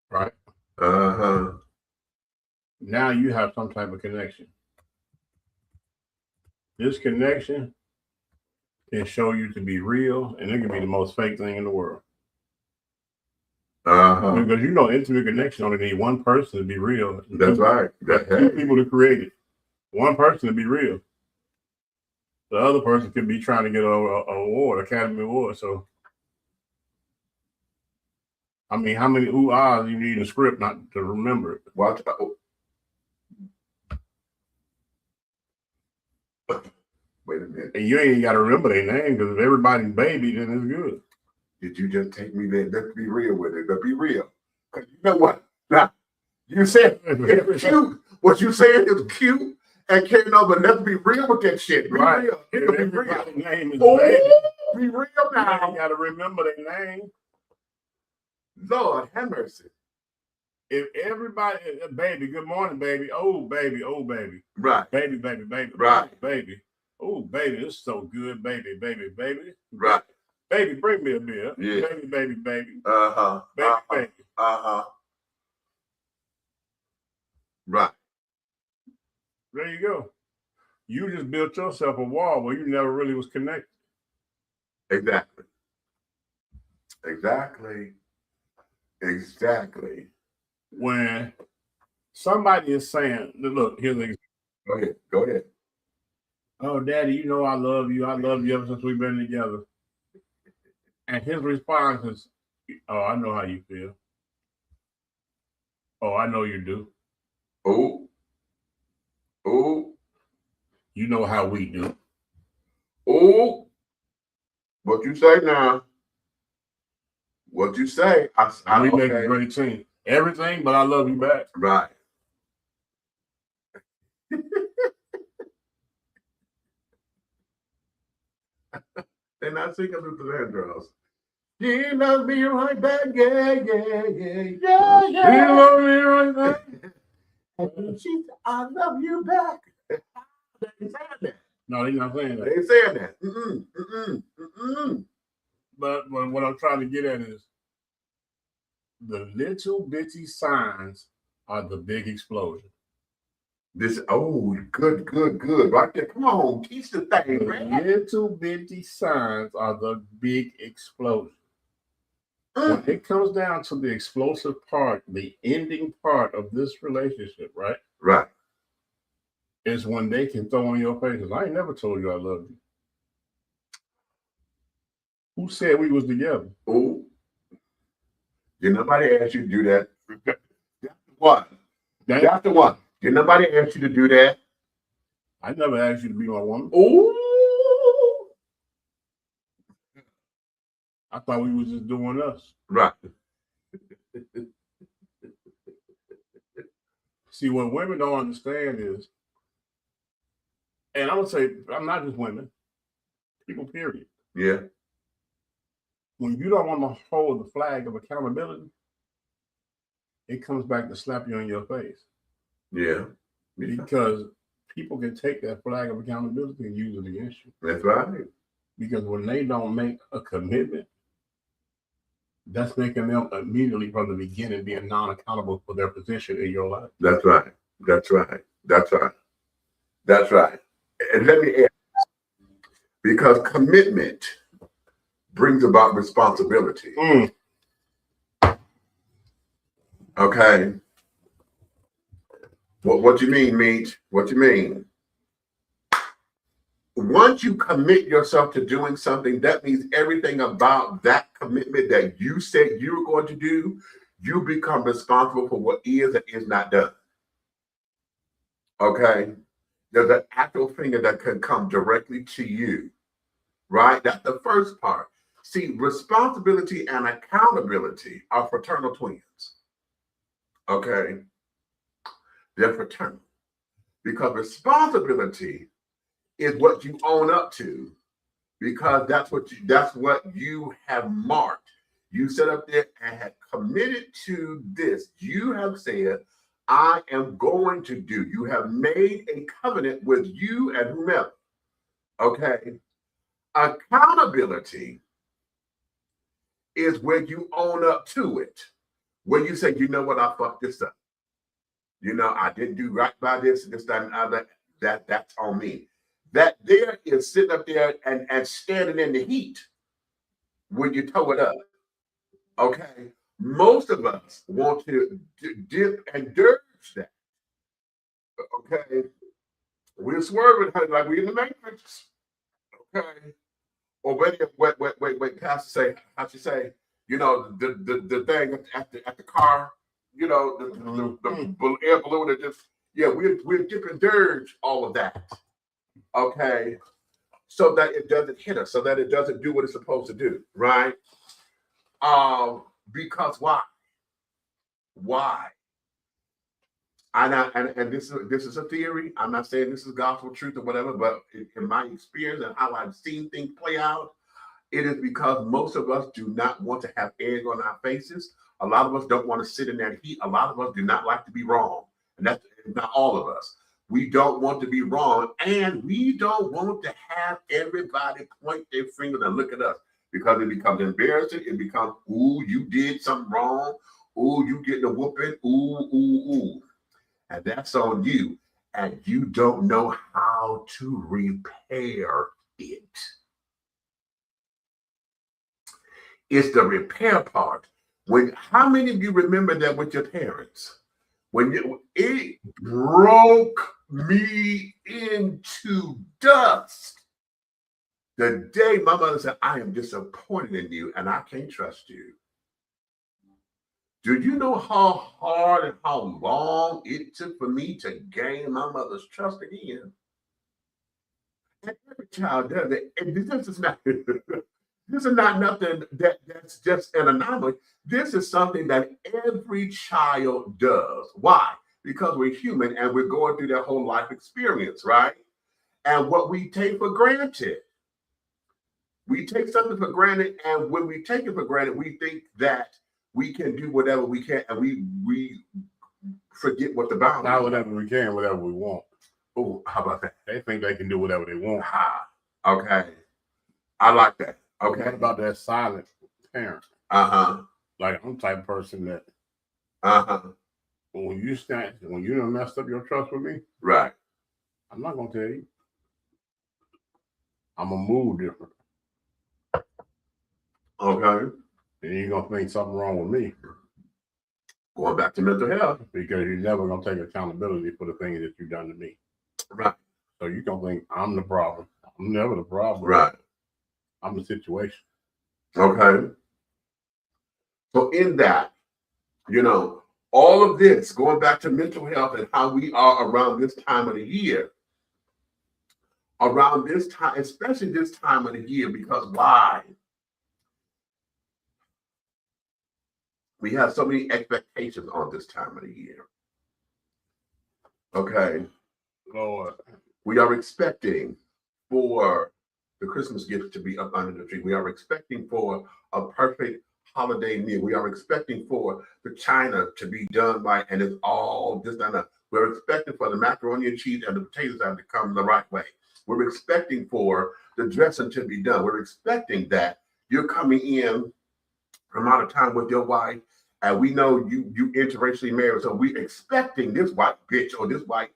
right? Uh-huh. Now you have some type of connection. This connection can show you to be real, and it can be the most fake thing in the world. Uh-huh. Because you know, intimate connection only need one person to be real. That's right. Two people to create it. One person to be real. The other person could be trying to get an award, Academy Award. So I mean, how many ooh ahs you need in a script not to remember it? Watch out. Wait a minute. And you ain't got to remember their name because if everybody's baby, then it's good. Did you just take me there? Let's be real with it. Let's be real. Because you know what? Now, you said it's cute. What you saying is cute and can't know, but let's be real with that shit. Be Right. real. If It can be real. everybody's name is Oh, baby, be real you now. ain't got to remember their name. Lord, have mercy. If everybody, baby, good morning, baby. Oh, baby, Right, baby, Right. baby. Oh, baby, this is so good, baby, right. baby, bring me a beer. Yeah. Baby, Uh-huh. baby. Uh-huh. Right. There you go. You just built yourself a wall where you never really was connected. Exactly. Exactly. Exactly. When somebody is saying, look, here's the Go ahead. Go ahead. oh, daddy, you know I love you. I love you ever since we've been together. And his response is, oh, I know how you feel. Oh, I know you do. Oh. Oh. You know how we do. Oh. What you say now? What you say? We make a okay. great team. Everything, but I love you back. Right. They're not singing Luther Vandross. She loves me right back. Yeah. You love me right back. And she said, I love you back. They ain't saying that. No, they're not saying They that. ain't saying that. But what I'm trying to get at is the little bitty signs are the big explosion. This, oh, good. Right there. Come on, teach the thing, The man. little bitty signs are the big explosion. When it comes down to the explosive part, the ending part of this relationship, right? Right. Is when they can throw in your faces. I ain't never told you I love you. Who said we was together? Oh, did nobody ask you to do that? That's the one. That's the one. Did nobody ask you to do that? I never asked you to be my woman. Oh, I thought we was just doing us. right. See, what women don't understand is, and I would say, I'm not just women, people, period. Yeah. When you don't want to hold the flag of accountability, it comes back to slap you in your face. Yeah. Because people can take that flag of accountability and use it against you. That's right. Because when they don't make a commitment, that's making them immediately from the beginning being non-accountable for their position in your life. That's right. And let me add, because commitment brings about responsibility. Okay. What you mean, Meech? What you mean? Once you commit yourself to doing something, that means everything about that commitment that you said you were going to do, you become responsible for what is and is not done. Okay? There's an actual finger that can come directly to you, right? That's the first part. See, responsibility and accountability are fraternal twins. Okay? They're fraternal. Because responsibility is what you own up to, because that's what you have marked. You set up there and have committed to this. You have said, I am going to do. You have made a covenant with you and whomever. Okay. Accountability is when you own up to it. When you say, you know what, I fucked this up. You know, I didn't do right by this, that, and other. That's on me. That there is sitting up there and standing in the heat when you toe it up. Okay. Most of us want to dip and dirge that. Okay. We're swerving like we're in the matrix. Okay. Or wait, Pastor say, how she say, you know, the thing at the car, you know, the air balloon that just, yeah, we're dipping dirge all of that, okay, so that it doesn't hit us, so that it doesn't do what it's supposed to do, right? Because why? Why? And this is a theory. I'm not saying this is gospel truth or whatever, but in my experience and how I've seen things play out, it is because most of us do not want to have egg on our faces. A lot of us don't want to sit in that heat. A lot of us do not like to be wrong. And that's not all of us. We don't want to be wrong. And we don't want to have everybody point their finger and look at us, because it becomes embarrassing. It becomes, ooh, you did something wrong. Ooh, you getting a whooping. Ooh. And that's on you. And you don't know how to repair it. It's the repair part. How many of you remember that with your parents? It broke me into dust. The day my mother said, I am disappointed in you and I can't trust you. Do you know how hard and how long it took for me to gain my mother's trust again? And every child does it. And this is not nothing that's just an anomaly. This is something that every child does. Why? Because we're human and we're going through that whole life experience, right? And what we take for granted, we take something for granted, and when we take it for granted, we think that we can do whatever we can, and we forget what the boundaries are. Not whatever we can, whatever we want. Oh, how about that? They think they can do whatever they want. Okay. I like that. Okay. What about that silent parent? Like, I'm the type of person that when you done messed up your trust with me, right, I'm not gonna tell you. I'm gonna move different. Okay. And you're gonna think something wrong with me. Going back to mental health. Because you're never gonna take accountability for the things that you've done to me. Right. So you're gonna think I'm the problem. I'm never the problem. Right. I'm the situation. Okay. So in that, you know, all of this, going back to mental health and how we are around this time of the year, around this time, especially this time of the year, because why? We have so many expectations on this time of the year. Okay. Lord. We are expecting for the Christmas gift to be up under the tree. We are expecting for a perfect holiday meal. We are expecting for the china to be done right, and it's all just done up. We're expecting for the macaroni and cheese and the potatoes to come the right way. We're expecting for the dressing to be done. We're expecting that you're coming in from out of time with your wife, and we know you interracially married, so we're expecting this white bitch or this white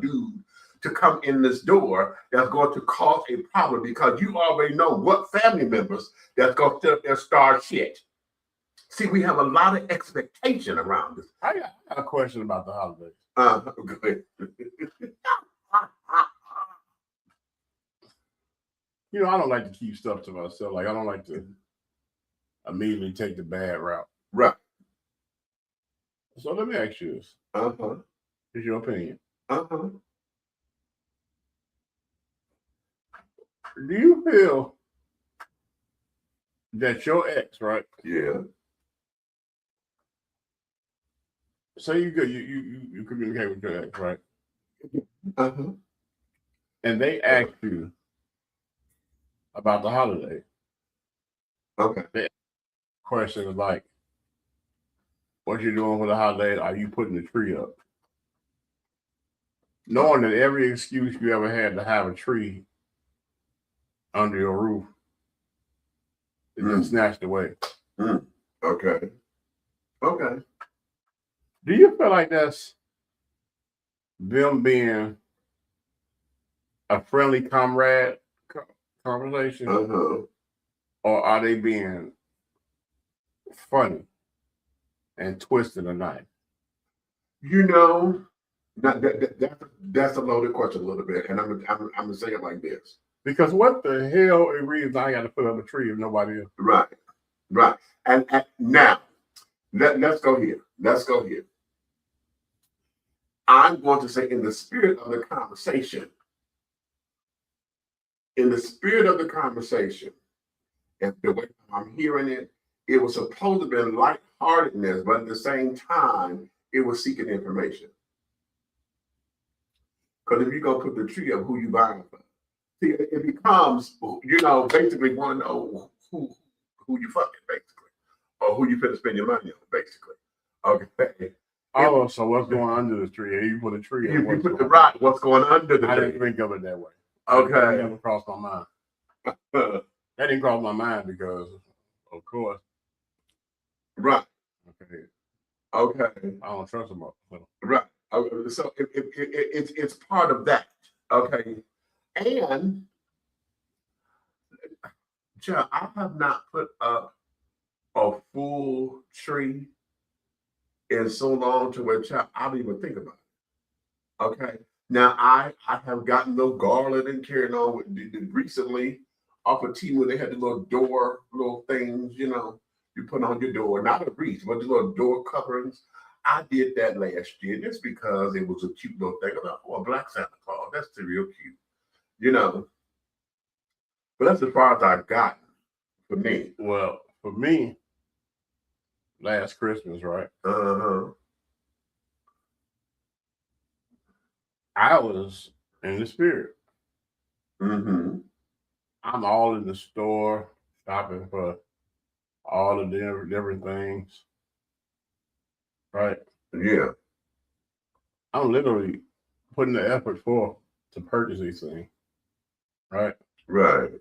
dude to come in this door that's going to cause a problem, because you already know what family members that's going to sit up there start shit. See, we have a lot of expectation around this. I got a question about the holidays. Go ahead. You know, I don't like to keep stuff to myself. Like, I don't like to immediately take the bad route. Right. So let me ask you this. Here's your opinion. Do you feel that your ex, right? Yeah. Say you communicate with your ex, right? And they ask you about the holiday. Okay. The question is like, what you doing for the holiday? Are you putting the tree up? Knowing that every excuse you ever had to have a tree under your roof is been snatched away. Okay. Okay. Do you feel like that's them being a friendly comrade conversation? Or are they being funny and twisting a knife? You know, that's a loaded question a little bit, and I'm gonna say it like this. Because what the hell is the reason I got to put up a tree if nobody else? Right. Right. And now, let's go here. Let's go here. I'm going to say in the spirit of the conversation, and the way I'm hearing it, it was supposed to be lightheartedness, but at the same time, it was seeking information. Because if you go put the tree up, who you buying from? See, it becomes, basically want to know who you fucking, basically, or who you finna spend your money on, basically. Okay. Oh, so what's going under the tree? You put a tree. You put the right. What's going under the I tree? didn't think of it that way. Okay. That never crossed my mind. That didn't cross my mind because, of course. Right. Okay. Okay. I don't trust them. So. Right. So it's part of that. Okay. And John, I have not put up a full tree in so long to where I don't even think about it. Okay. Now I have gotten no garland and carrying on with recently off of TV when they had the little things, you put on your door, not a wreath, but the little door coverings. I did that last year just because it was a cute little thing. I thought, oh, a black Santa Claus, that's real cute, But that's as far as I've gotten for me. Well, for me, last Christmas, right? I was in the spirit. Mm-hmm. I'm all in the store shopping for all the different things. Right? Yeah. I'm literally putting the effort forth to purchase these things. Right? Right.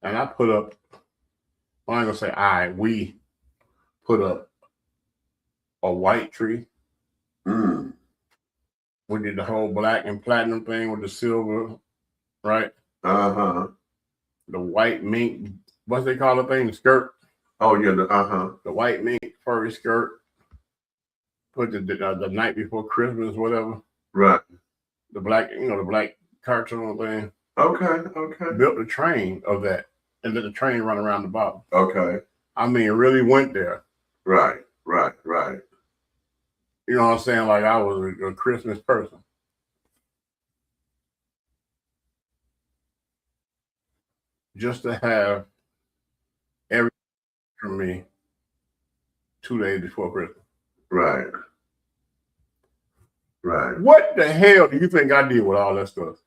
And I put up, I'm going to say we put up a white tree. Mm. We did the whole black and platinum thing with the silver, right? Uh-huh. The white mink, what's they call the thing? The skirt. Oh, yeah. The white mink furry skirt. Put the night before Christmas, whatever. Right. The black, the black cartoon thing. Okay. Built a train of that and let the train run around the bottom. Okay. I mean, really went there. Right. You know what I'm saying? Like I was a Christmas person. Just to have everything from me 2 days before Christmas. Right. What the hell do you think I did with all that stuff?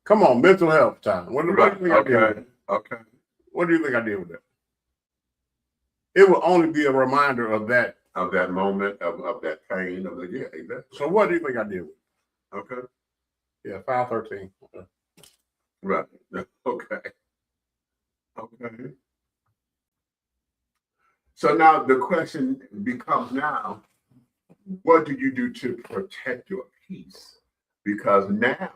Come on, mental health time. What do you think I did with it? Okay. What do you think I did with that? It will only be a reminder of that. Of that moment, of that pain, exactly. So what do you think I did with it? Okay. Yeah, 513. Right. Okay. So now the question becomes now, what do you do to protect your peace? Because now,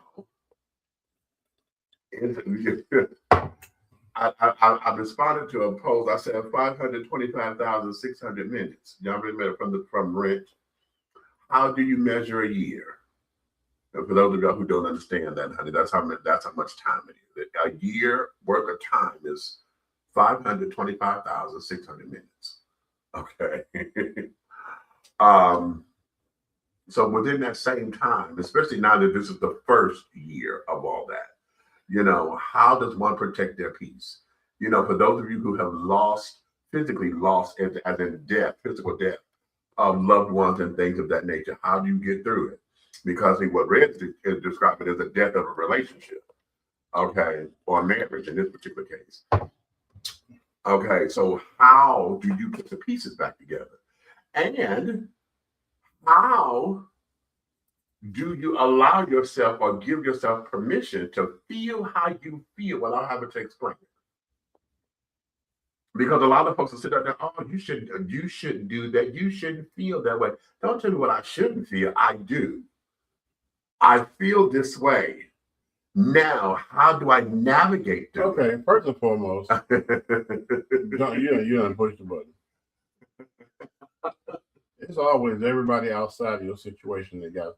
I responded to a post. I said 525,600 minutes. Y'all remember from Rent. How do you measure a year? And for those of y'all who don't understand that, honey, that's how much time it is. A year worth of time is 525,600 minutes. Okay. So within that same time, especially now that this is the first year of all that, how does one protect their peace? For those of you who have physically lost, as in death, physical death of loved ones and things of that nature, how do you get through it? Because what Red is describing is a death of a relationship, okay, or a marriage in this particular case. Okay, so how do you put the pieces back together? And how do you allow yourself or give yourself permission to feel how you feel without having to explain it? Because a lot of folks will sit there, oh, you shouldn't do that. You shouldn't feel that way. Don't tell me what I shouldn't feel. I do. I feel this way. Now, how do I navigate through Okay, first and foremost, you done pushed the button. It's always everybody outside of your situation that got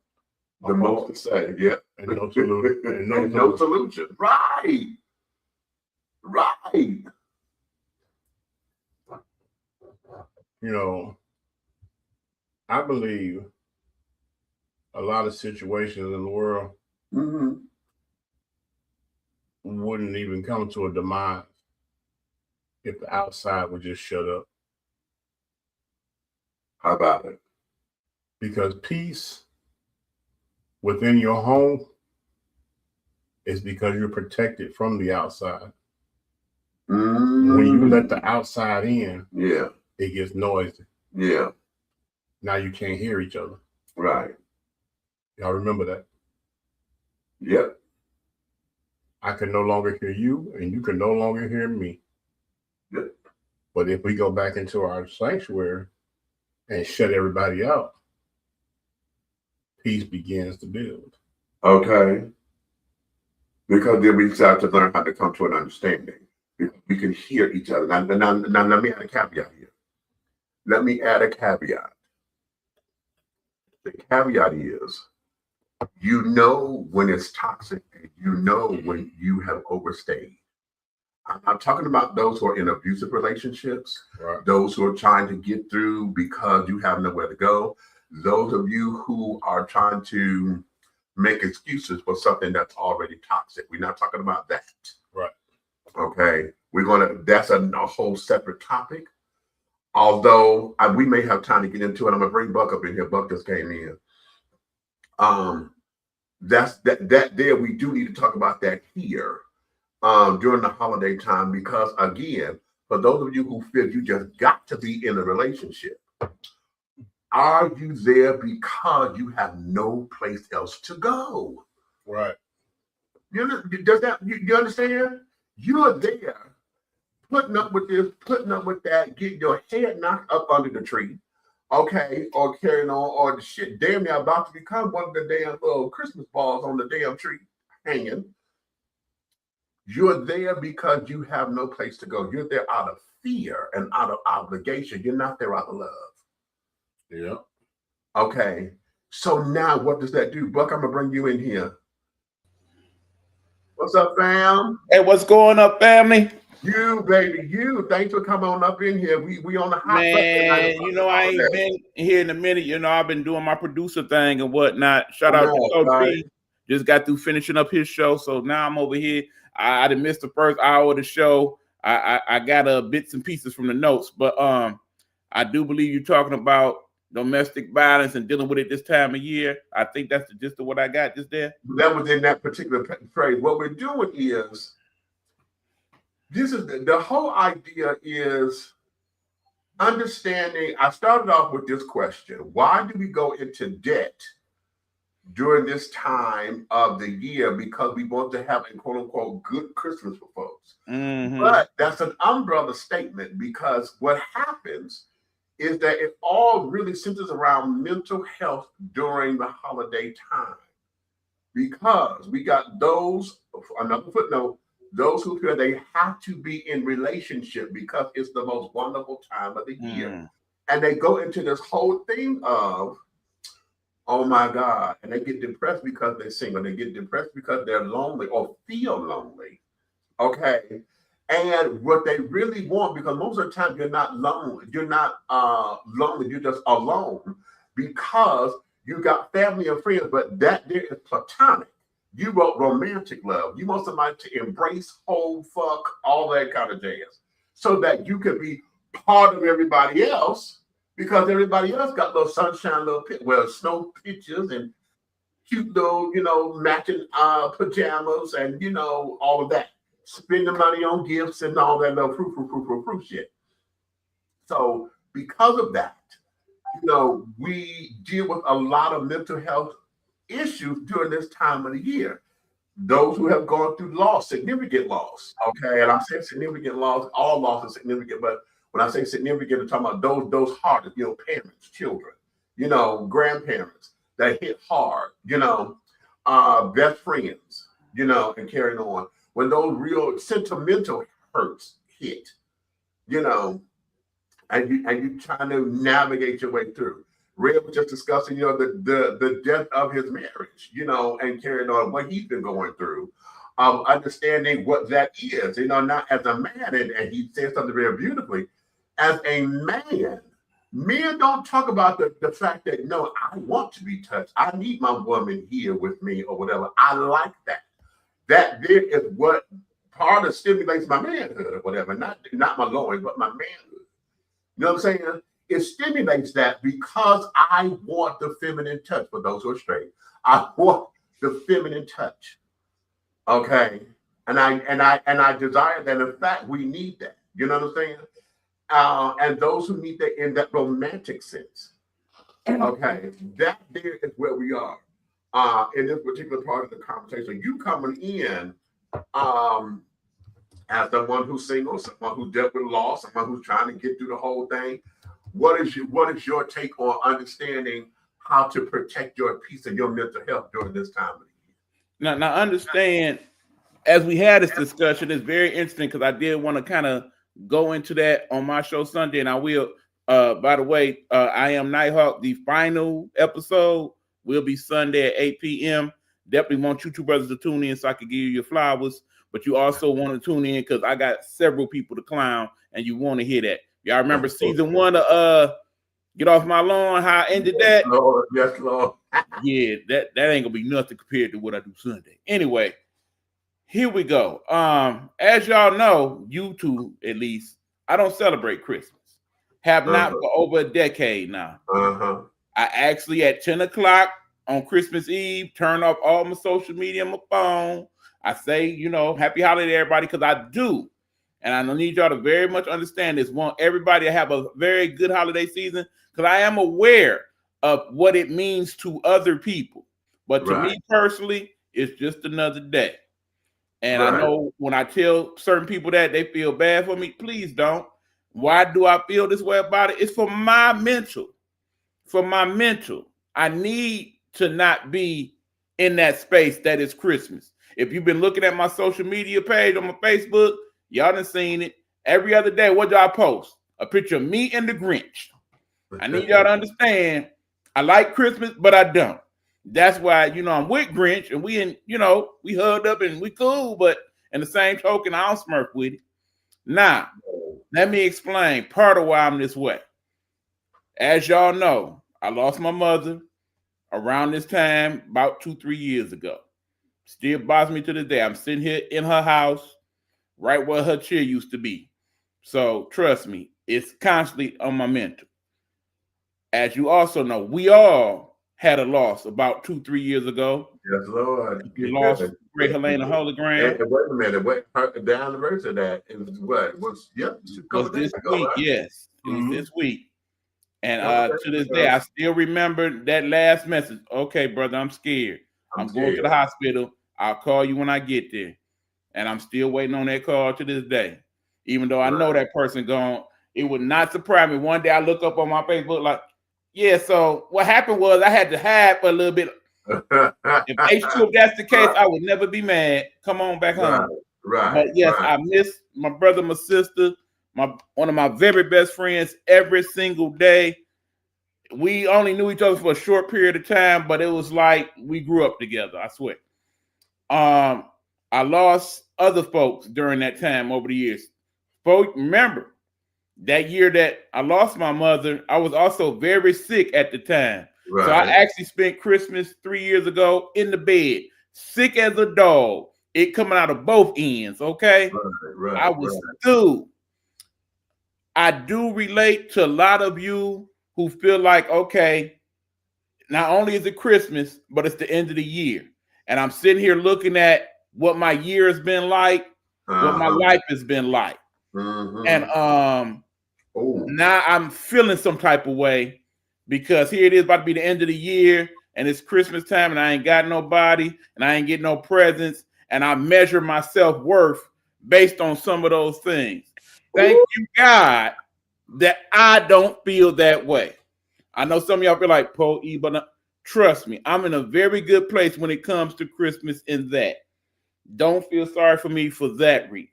The most to say, yeah. And no solution. And no And no solution. Right. Right. You know, I believe a lot of situations in the world Mm-hmm. wouldn't even come to a demise if the outside would just shut up. How about it? Because peace within your home is because you're protected from the outside. Mm-hmm. When you let the outside in, Yeah. it gets noisy. Yeah. Now you can't hear each other. Right. Y'all remember that? Yep. I can no longer hear you, and you can no longer hear me. Yep. But if we go back into our sanctuary and shut everybody out, peace begins to build. Okay. Because then we start to learn how to come to an understanding. We can hear each other. Now, let me add a caveat here. Let me add a caveat. The caveat is, you know when it's toxic, and you know when you have overstayed. I'm not talking about those who are in abusive relationships, Right. those who are trying to get through because you have nowhere to go, those of you who are trying to make excuses for something that's already toxic. We're not talking about that. Right. Okay. That's a whole separate topic. Although we may have time to get into it. I'm gonna bring Buck up in here. Buck just came in. That's that there. We do need to talk about that here during the holiday time, because again, for those of you who feel you just got to be in a relationship, are you there because you have no place else to go? Right. You understand? You're there putting up with this, putting up with that, getting your head knocked up under the tree, okay, or carrying on, or the shit damn near about to become one of the damn little Christmas balls on the damn tree hanging. You're there because you have no place to go. You're there out of fear and out of obligation. You're not there out of love. Yeah. Okay. So now what does that do? Buck, I'm gonna bring you in here. What's up, fam? Hey, what's going up, family? You, baby, you. Thanks for coming on up in here. We on the hot Man, you know, I ain't been here in a minute. You know, I've been doing my producer thing and whatnot. Shout out to Coach B. Just got through finishing up his show. So now I'm over here. I done missed the first hour of the show. I got bits and pieces from the notes. But I do believe you're talking about domestic violence and dealing with it this time of year. I think that's the gist of what I got just there. That was in that particular phrase. What we're doing is, this is the whole idea is understanding. I started off with this question: why do we go into debt during this time of the year? Because we want to have a quote unquote good Christmas for folks. Mm-hmm. But that's an umbrella statement, because what happens is that it all really centers around mental health during the holiday time. Because we got those, another footnote, those who feel they have to be in relationship because it's the most wonderful time of the year. And they go into this whole thing of, oh my God, and they get depressed because they're single. They get depressed because they're lonely or feel lonely. Okay. And what they really want, because most of the time you're not lonely, lonely, you're just alone because you got family and friends, but that there is platonic. You wrote romantic love. You want somebody to embrace, hold, fuck, all that kind of jazz, so that you can be part of everybody else, because everybody else got little sunshine, snow pictures and cute little, matching pajamas and, all of that. Spend the money on gifts and all that little fruit shit. So because of that, we deal with a lot of mental health issues during this time of the year. Those who have gone through loss, significant loss, okay, and I'm saying significant loss, all loss is significant, but when I say significant, I'm talking about those hardest, parents, children, grandparents that hit hard, best friends, and carrying on. When those real sentimental hurts hit, and you're trying to navigate your way through. Red was just discussing, the death of his marriage, and carrying on what he's been going through. Understanding what that is, not as a man, and he said something very beautifully. As a man, men don't talk about the fact that, no, I want to be touched. I need my woman here with me or whatever. I like that. That there is what part of stimulates my manhood or whatever. Not my loins, but my manhood. You know what I'm saying? It stimulates that because I want the feminine touch. For those who are straight, I want the feminine touch. Okay, and I desire that. In fact, we need that. You know what I'm saying? And those who need that in that romantic sense. Okay, that there is where we are in this particular part of the conversation. You coming in as someone who's single, someone who dealt with loss, someone who's trying to get through the whole thing. What is your take on understanding how to protect your peace and your mental health during this time of the year? Now understand, as we had this discussion, it's very interesting because I did want to kind of go into that on my show Sunday, and I will. By the way, I Am Nighthawk. The final episode will be Sunday at 8 p.m. Definitely want you two brothers to tune in so I can give you your flowers. But you also want to tune in because I got several people to clown, and you want to hear that. Y'all remember season 1 of Get Off My Lawn? How I ended that? Lord, yes, Lord. Yeah, that ain't gonna be nothing compared to what I do Sunday. Anyway, here we go. As y'all know, you two at least, I don't celebrate Christmas. Have not for over a decade now. I actually at 10 o'clock on Christmas Eve turn off all my social media on my phone. I say, happy holiday, everybody, because I do. And I need y'all to very much understand this. Want everybody to have a very good holiday season because I am aware of what it means to other people. But to me personally, it's just another day. And I know when I tell certain people that, they feel bad for me. Please don't. Why do I feel this way about it? It's for my mental. For my mental. I need to not be in that space that is Christmas. If you've been looking at my social media page on my Facebook, y'all done seen it. Every other day, what do I post? A picture of me and the Grinch. I need y'all to understand, I like Christmas, but I don't. That's why, I'm with Grinch, and we hugged up and we cool, but in the same token, I don't smirk with it. Now, let me explain part of why I'm this way. As y'all know, I lost my mother around this time about 2-3 years ago. Still bothers me to this day. I'm sitting here in her house, right where her chair used to be. So trust me, it's constantly on my mental. As you also know, we all had a loss about 2-3 years ago. Yes, Lord. We lost Great Helena Hologram. And wait a minute, the anniversary of that is what? Was this week, right? Yes. It was this week. And to this day, I still remember that last message. Okay, brother, I'm scared. I'm going to the hospital. I'll call you when I get there. And I'm still waiting on that call to this day. Even though I know that person gone, it would not surprise me. One day I look up on my Facebook like, yeah, so what happened was I had to hide for a little bit. If H2, if that's the case, I would never be mad. Come on back home. But yes, I miss my brother, my sister, one of my very best friends every single day. We only knew each other for a short period of time, but it was like we grew up together, I swear. I lost other folks during that time over the years. Folks, remember, that year that I lost my mother, I was also very sick at the time. So I actually spent Christmas 3 years ago in the bed, sick as a dog. It coming out of both ends, okay? I was through. I do relate to a lot of you who feel like, okay, not only is it Christmas, but it's the end of the year. And I'm sitting here looking at what my year has been like, what my life has been like. And now I'm feeling some type of way because here it is about to be the end of the year and it's Christmas time and I ain't got nobody and I ain't getting no presents and I measure my self-worth based on some of those things. Thank you, God, that I don't feel that way. I know some of y'all feel like, but trust me, I'm in a very good place when it comes to Christmas in that. Don't feel sorry for me for that reason.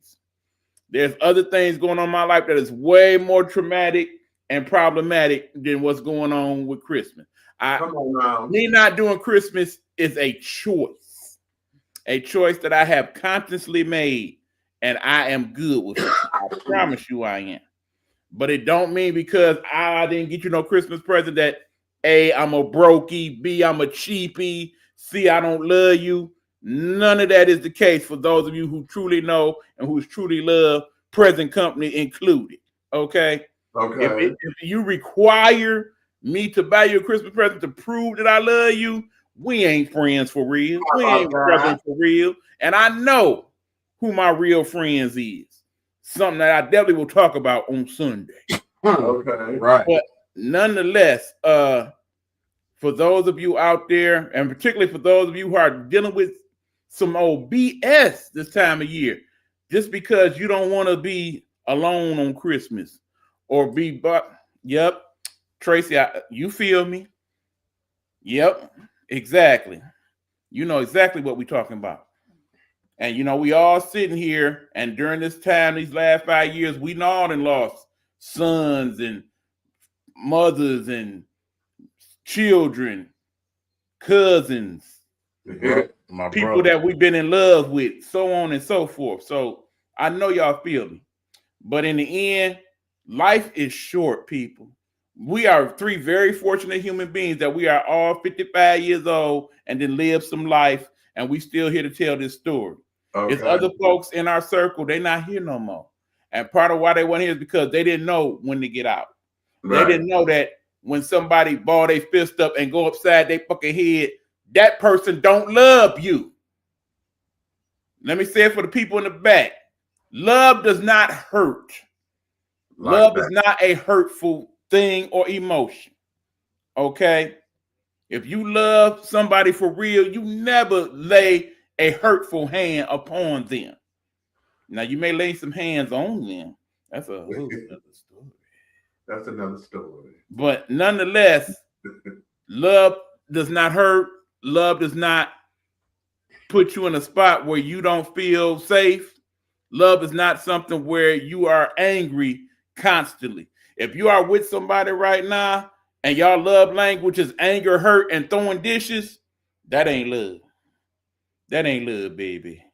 There's other things going on in my life that is way more traumatic and problematic than what's going on with Christmas. Come on now. Me not doing Christmas is a choice that I have consciously made, and I am good with it. I promise you I am. But it don't mean because I didn't get you no Christmas present that A, I'm a brokey, B, I'm a cheapie, C, I don't love you. None of that is the case for those of you who truly know and who truly love, present company included. Okay? Okay. If you require me to buy you a Christmas present to prove that I love you, we ain't friends for real. We ain't brothers for real. And I know who my real friends is. Something that I definitely will talk about on Sunday. Okay. Right. But nonetheless, for those of you out there, and particularly for those of you who are dealing with some old BS this time of year, just because you don't want to be alone on Christmas or yep, Tracy, you feel me? Yep, exactly. You know exactly what we're talking about. And, you know, we all sitting here, and during this time, these last 5 years, we all done lost sons and mothers and children, cousins, people that we've been in love with, so on and so forth. So I know y'all feel me. But in the end, life is short, people. We are 3 very fortunate human beings that we are all 55 years old and then live some life, and we still here to tell this story. Okay. It's other folks in our circle, they're not here no more. And part of why they weren't here is because they didn't know when to get out. Right. They didn't know that when somebody ball their fist up and go upside their fucking head, that person don't love you. Let me say it for the people in the back. Love does not hurt. Love is not a hurtful thing or emotion. Okay? If you love somebody for real, you never lay a hurtful hand upon them. Now, you may lay some hands on them. That's another story. That's another story. But nonetheless, love does not hurt. Love does not put you in a spot where you don't feel safe. Love is not something where you are angry constantly. If you are with somebody right now and y'all love language is anger, hurt, and throwing dishes, that ain't love. That ain't love, baby.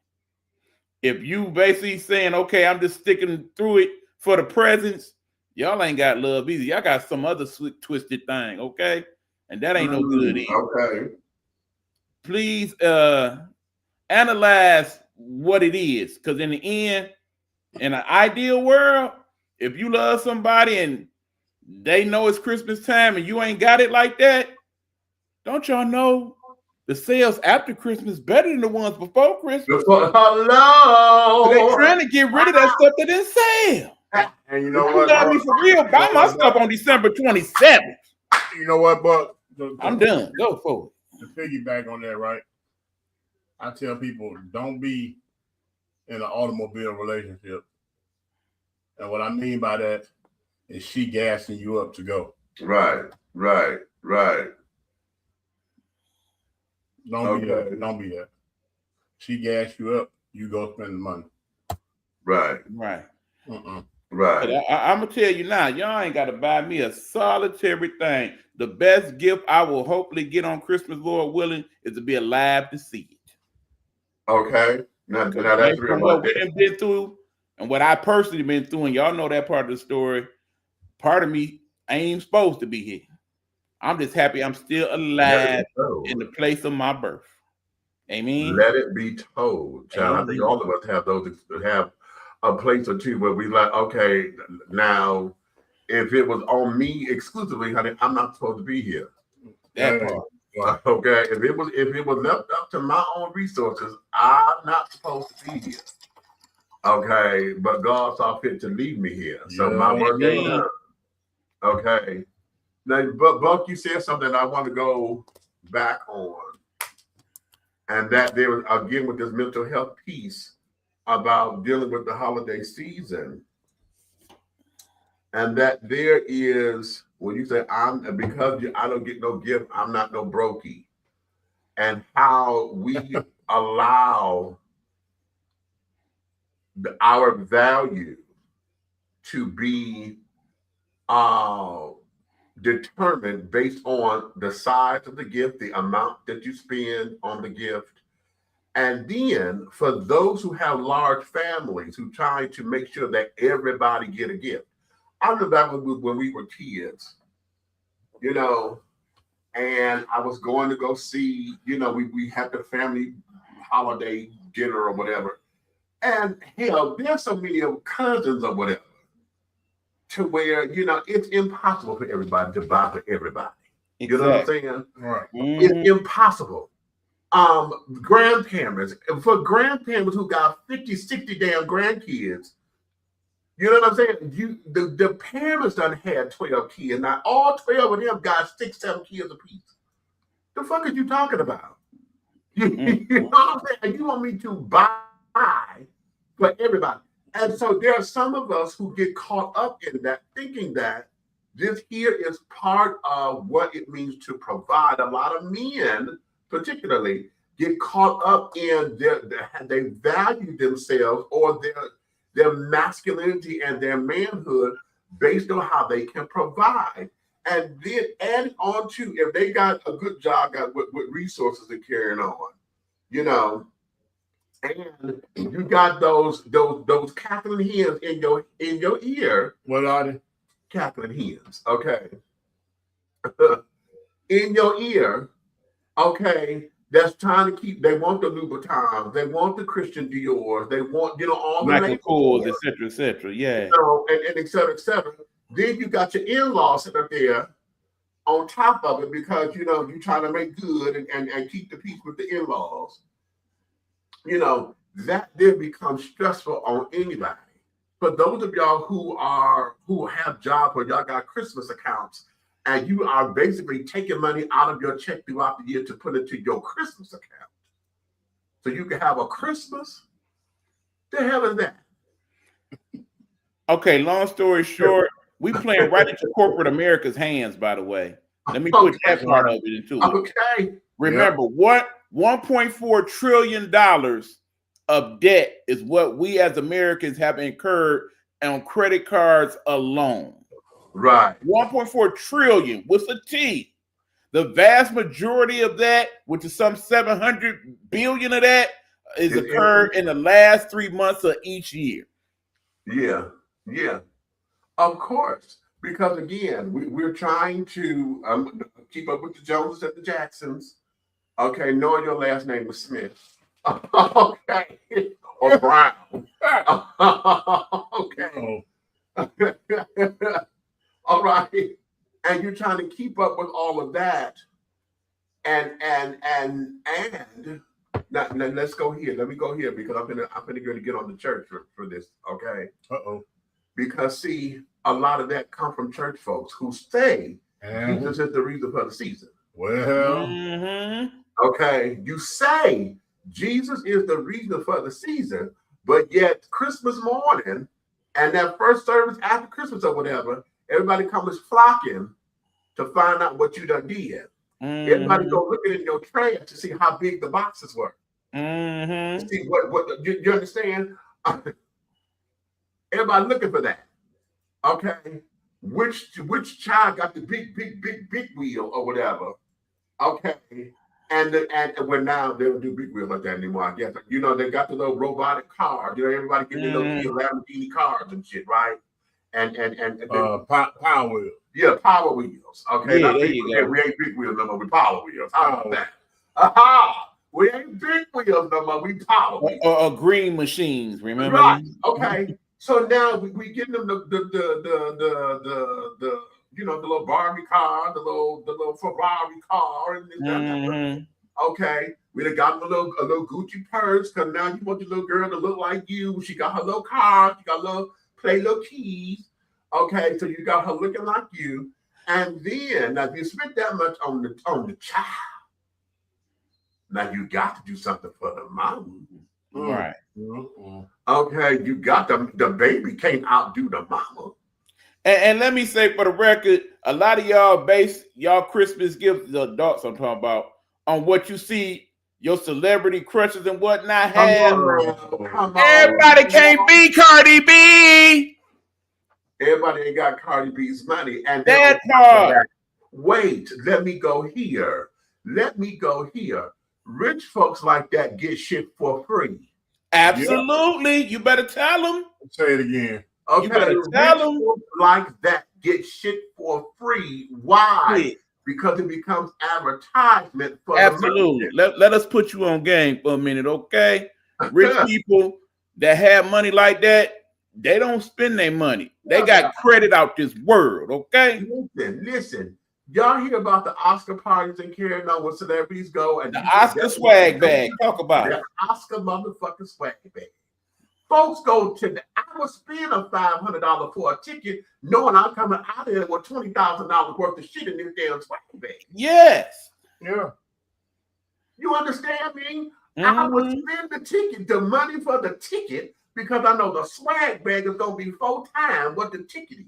If you basically saying, okay, I'm just sticking through it for the presents, y'all ain't got love either. Y'all got some other twisted thing, okay? And that ain't no good either. Okay. Please analyze what it is. Because in the end, in an ideal world, if you love somebody and they know it's Christmas time and you ain't got it like that, don't y'all know the sales after Christmas better than the ones before Christmas? Hello. So they trying to get rid of that stuff that didn't sell. And you know You what? got me for real. Buy my stuff on December 27th. You know what, Buck? I'm done. Go for it. To piggyback on that, right? I tell people, don't be in an automobile relationship. And what I mean by that is she gassing you up to go. Right. Don't be that. She gas you up, you go spend the money. Right. Right. Right. I'm gonna tell you now, y'all ain't gotta buy me a solitary thing. The best gift I will hopefully get on Christmas, Lord willing, is to be alive to see it. Okay. Now that's real. What we have been through and what I personally been through, and y'all know that part of the story. Part of me ain't even supposed to be here. I'm just happy I'm still alive in the place of my birth. Amen. Let it be told, child. I think all of us have have a place or two where we like, okay, now if it was on me exclusively, honey, I'm not supposed to be here. That part. Okay. If it was left up to my own resources, I'm not supposed to be here. Okay, but God saw fit to leave me here. So my work ain't done. Okay. Now, but Buck, you said something I want to go back on. And that there was, again, with this mental health piece about dealing with the holiday season. And that there is, when you say, I don't get no gift, I'm not no brokey. And how we allow our value to be determined based on the size of the gift, the amount that you spend on the gift. And then for those who have large families who try to make sure that everybody get a gift. I remember back when we were kids, you know, and I was going to go see, you know, we had the family holiday dinner or whatever. And hell, there's so many of cousins or whatever to where, you know, it's impossible for everybody to buy for everybody. You know what I'm saying? Right. It's impossible. Grandparents, for grandparents who got 50, 60 damn grandkids, you know what I'm saying? The parents done had 12 kids. Now all 12 of them got 6, 7 kids apiece. The fuck are you talking about? You know what I'm saying? You want me to buy for everybody. And so there are some of us who get caught up in that, thinking that this here is part of what it means to provide. A lot of men, particularly, get caught up in they value themselves or their masculinity and their manhood based on how they can provide. And then add on to, if they got a good job, got with resources to carrying on, you know, and you got those cackling hens in your ear. What are they? Cackling hens, okay. In your ear, okay, that's trying to keep, they want the Louboutins, they want the Christian Dior's, they want, you know, all the Michael Kors, et cetera, yeah. You know, and et cetera, et cetera. Then you got your in-laws sitting up there on top of it because, you know, you're trying to make good and keep the peace with the in-laws. You know, that then becomes stressful on anybody. For those of y'all who have jobs where y'all got Christmas accounts and you are basically taking money out of your check throughout the year to put it to your Christmas account, so you can have a Christmas, the hell is that? Okay, long story short, we playing right into corporate America's hands, by the way. Let me put that part of it into it. Okay. Remember, what $1.4 trillion of debt is what we as Americans have incurred on credit cards alone. Right. 1.4 trillion with a T. The vast majority of that, which is some 700 billion of that, is occurred in the last 3 months of each year. Yeah, yeah, of course. Because again, we're trying to keep up with the Joneses and the Jacksons. Okay, knowing your last name was Smith. Okay, or Brown. Okay. All right. And you're trying to keep up with all of that. And now let's go here. Let me go here because I'm gonna get on the church for this. Okay. Because see, a lot of that come from church folks who say Jesus is the reason for the season. Well, okay, you say Jesus is the reason for the season, but yet Christmas morning and that first service after Christmas or whatever, everybody comes flocking to find out what you done did. Everybody go looking in your tray to see how big the boxes were. See what you understand? Everybody looking for that. Okay, which child got the big wheel or whatever? Okay, and when now they don't do big wheels like that anymore. I guess you know they got the little robotic cars. You know everybody getting those Lamborghini cars and shit, right? And power wheels. Yeah, power wheels. Okay, yeah, there you go. We ain't big wheels no more. We power wheels. How about that? Aha! We ain't big wheels no more. We power wheels. Or green machines. Remember? Right. Okay. So now we getting them the you know the little Barbie car, the little Ferrari car, and this, that. Okay, we done got a little Gucci purse because now you want your little girl to look like you. She got her little car, she got little keys. Okay, so you got her looking like you, and then now if you spend that much on the child, now you got to do something for the mom. Right. Okay, you got the baby can't outdo the mama. And let me say for the record, a lot of y'all base y'all Christmas gifts, the adults I'm talking about, on what you see your celebrity crushes and whatnot have. Come on. Everybody can't be Cardi B. Everybody ain't got Cardi B's money. And that part. Wait, let me go here. Let me go here. Rich folks like that get shit for free. Absolutely. Yep. You better tell them. Say it again. Okay, you better tell them. Folks like that get shit for free. Why? Yeah. Because it becomes advertisement for absolutely. Let us put you on game for a minute, okay? Rich people that have money like that, they don't spend their money. They got credit out this world, okay? Listen. Y'all hear about the Oscar parties and carrying on where celebrities go and the Oscar swag bag. Talk about it. Oscar motherfucking swag bag. Folks go to I would spend a $500 for a ticket, knowing I'm coming out of there with $20,000 worth of shit in this damn swag bag. Yes. Yeah. You understand me? I would spend the ticket, the money for the ticket, because I know the swag bag is gonna be 4 times what the ticket is.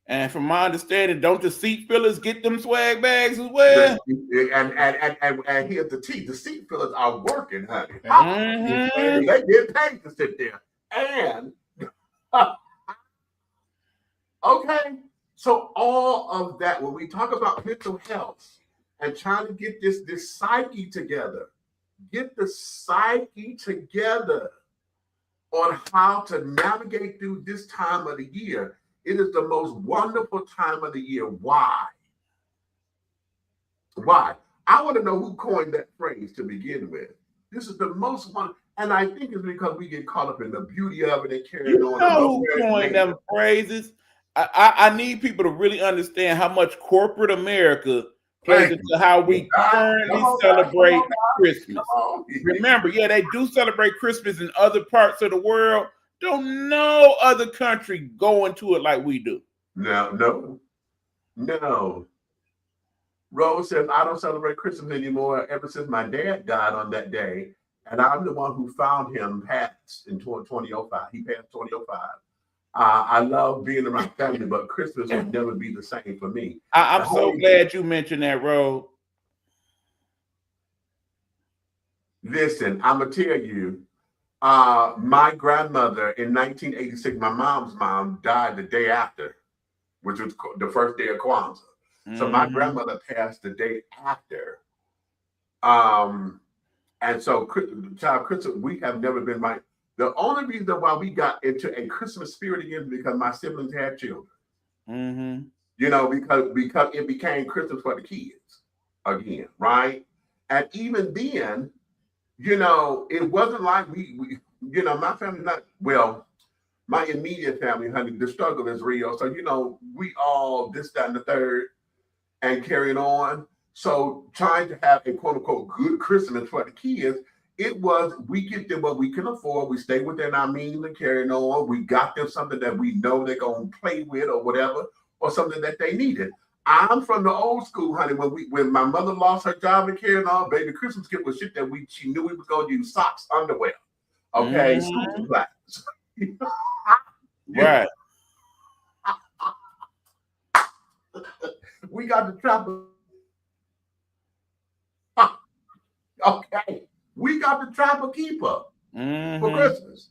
And from my understanding, don't the seat fillers get them swag bags as well? And here's the tea: the seat fillers are working, honey. They get paid to sit there. And okay, so all of that, when we talk about mental health and trying to get this psyche together, get the psyche together on how to navigate through this time of the year. It is the most wonderful time of the year. Why? Why? I want to know who coined that phrase to begin with. This is the most one, and I think it's because we get caught up in the beauty of it and carrying on. Who coined them phrases? I need people to really understand how much corporate America plays into how we currently celebrate Christmas. Remember, they do celebrate Christmas in other parts of the world. Don't no other country go into it like we do. No. Rose says, I don't celebrate Christmas anymore ever since my dad died on that day. And I'm the one who found him passed in 2005. He passed 2005. I love being around family, but Christmas will never be the same for me. I'm so glad you mentioned that, Rose. Listen, I'm going to tell you, my grandmother in 1986, my mom's mom died the day after, which was the first day of Kwanzaa. So my grandmother passed the day after. And so child Christmas, we have never been right. The only reason why we got into a Christmas spirit again is because my siblings had children. You know, because it became Christmas for the kids again, right? And even then, you know, it wasn't like we you know, my family my immediate family, honey, the struggle is real. So, you know, we all this, that, and the third and carrying on. So trying to have a quote unquote good Christmas for the kids, it was we get them what we can afford. We stay within our means and carrying on. We got them something that we know they're gonna play with or whatever, or something that they needed. I'm from the old school, honey. When my mother lost her job and carrying on, baby, Christmas gift was shit that she knew we was gonna use: socks, underwear, okay, school supplies. Right. We got the trapper. Okay, we got the trapper keeper for Christmas.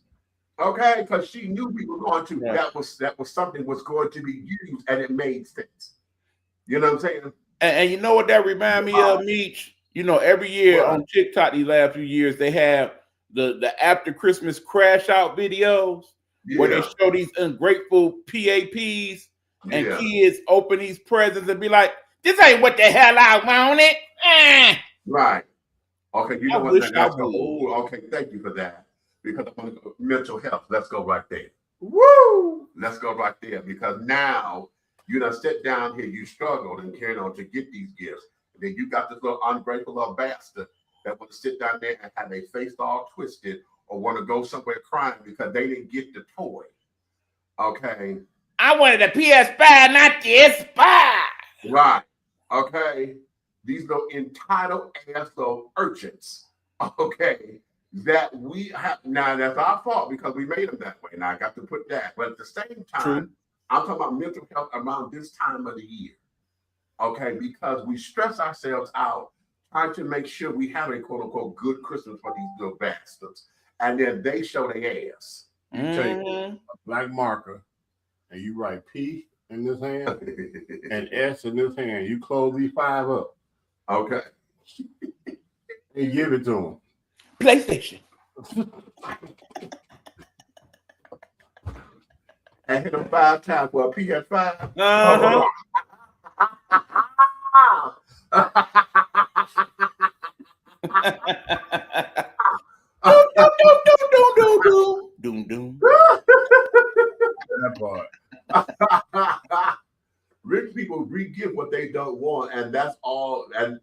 Okay, because she knew we were going to. That was something was going to be used, and it made sense. You know what I'm saying? And you know what that remind me of, Meech? You know, every year on TikTok these last few years, they have the after Christmas crash out videos where they show these ungrateful PAPs and kids open these presents and be like, "This ain't what the hell I wanted." Right. Okay, you know what? Okay, thank you for that. Because I want to go mental health. Let's go right there. Woo! Let's go right there. Because now you done sit down here, you struggled and carried on to get these gifts. And then you got this little ungrateful little bastard that want to sit down there and have their face all twisted or want to go somewhere crying because they didn't get the toy. Okay. I wanted a PS5, not the S5. Right. Okay. These little entitled ass little urchins. Okay. That we have now, that's our fault because we made them that way. Now I got to put that, but at the same time, I'm talking about mental health around this time of the year. Okay, because we stress ourselves out trying to make sure we have a quote unquote good Christmas for these little bastards, and then they show their ass. You take a black marker and you write P in this hand and S in this hand. You close these 5 up. Okay. And give it to them. PlayStation. And hit them 5 times for a PS5. Uh-huh. Doom. That part. Rich people re-give what they don't want, and that's all. And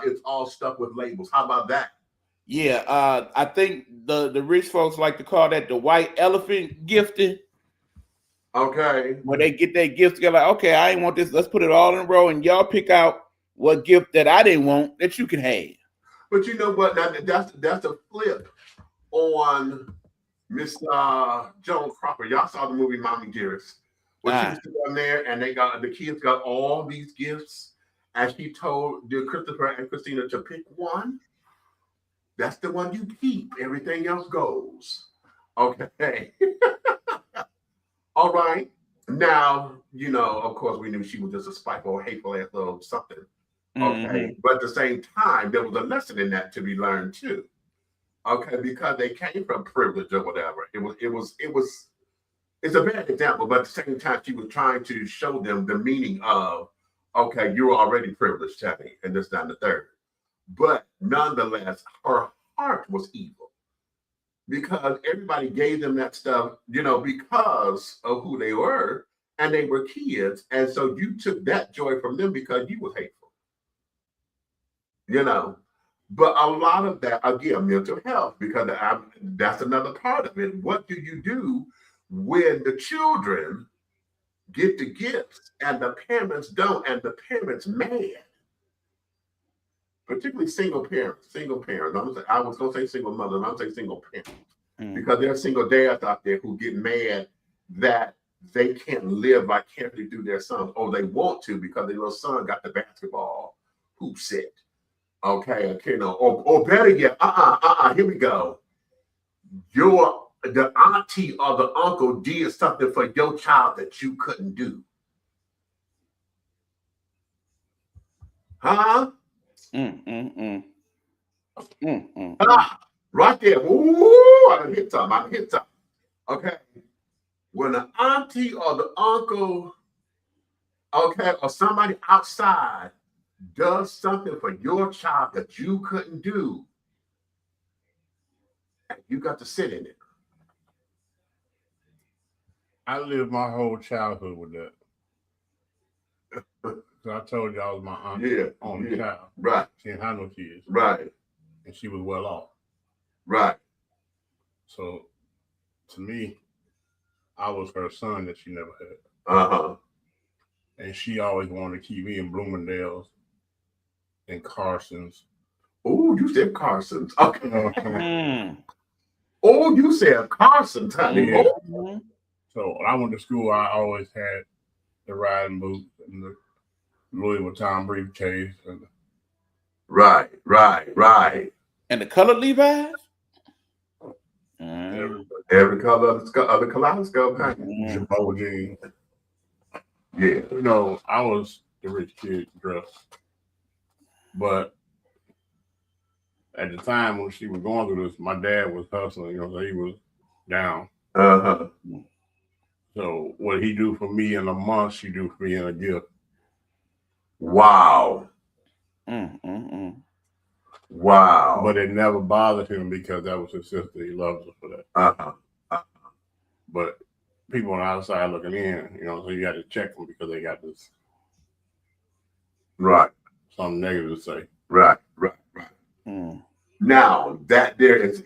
it's all stuck with labels. How about that? Yeah, I think the rich folks like to call that the white elephant gifting. Okay. When they get their gifts together, like, okay, I ain't want this. Let's put it all in a row, and y'all pick out what gift that I didn't want that you can have. But you know what? That's a flip on Miss Joan Crawford. Y'all saw the movie Mommy Dearest. When she was down there, and the kids got all these gifts, and she told Christopher and Christina to pick one. That's the one you keep. Everything else goes. Okay. All right. Now, you know, of course, we knew she was just a spiteful, hateful ass little something. Okay. But at the same time, there was a lesson in that to be learned too. Okay, because they came from privilege or whatever. It's a bad example, but at the same time, she was trying to show them the meaning of, okay, you're already privileged, Teddy, and this, that, and the third. But nonetheless, her heart was evil because everybody gave them that stuff, you know, because of who they were, and they were kids. And so you took that joy from them because you was hateful, you know. But a lot of that, again, mental health, because that's another part of it. What do you do when the children get the gifts and the parents don't, and the parents mad? Particularly single parents. I was going to say single mothers, I'm going to say single parents. Because there are single dads out there who get mad that they can't live vicariously through their sons, or they want to because their little son got the basketball hoop set. Okay, you know, or better yet, here we go. The auntie or the uncle did something for your child that you couldn't do. Huh? Right there. Ooh, I done hit something. Okay. When the auntie or the uncle, okay, or somebody outside does something for your child that you couldn't do, and you got to sit in it. I lived my whole childhood with that. So I told you I was my aunt's only child. Right. She didn't have no kids. Right. And she was well off. Right. So to me, I was her son that she never had. Uh-huh. And she always wanted to keep me in Bloomingdale's and Carson's. Oh, you said Carson's. Okay. Oh, you said Carson's, honey. Yeah. So when I went to school, I always had the riding boots and the Louis Vuitton briefcase. Right. And the color Levi's? Every color of the kaleidoscope, honey. Jabot jeans. Yeah. You know, I was the rich kid dressed. But at the time when she was going through this, my dad was hustling, you know, so he was down. Uh-huh. So what he do for me in a month, she do for me in a gift. Wow. Wow. But it never bothered him because that was his sister. He loves her for that. But people on the outside looking in, you know, so you got to check them because they got this. Right. Something negative to say. Right. Now that there is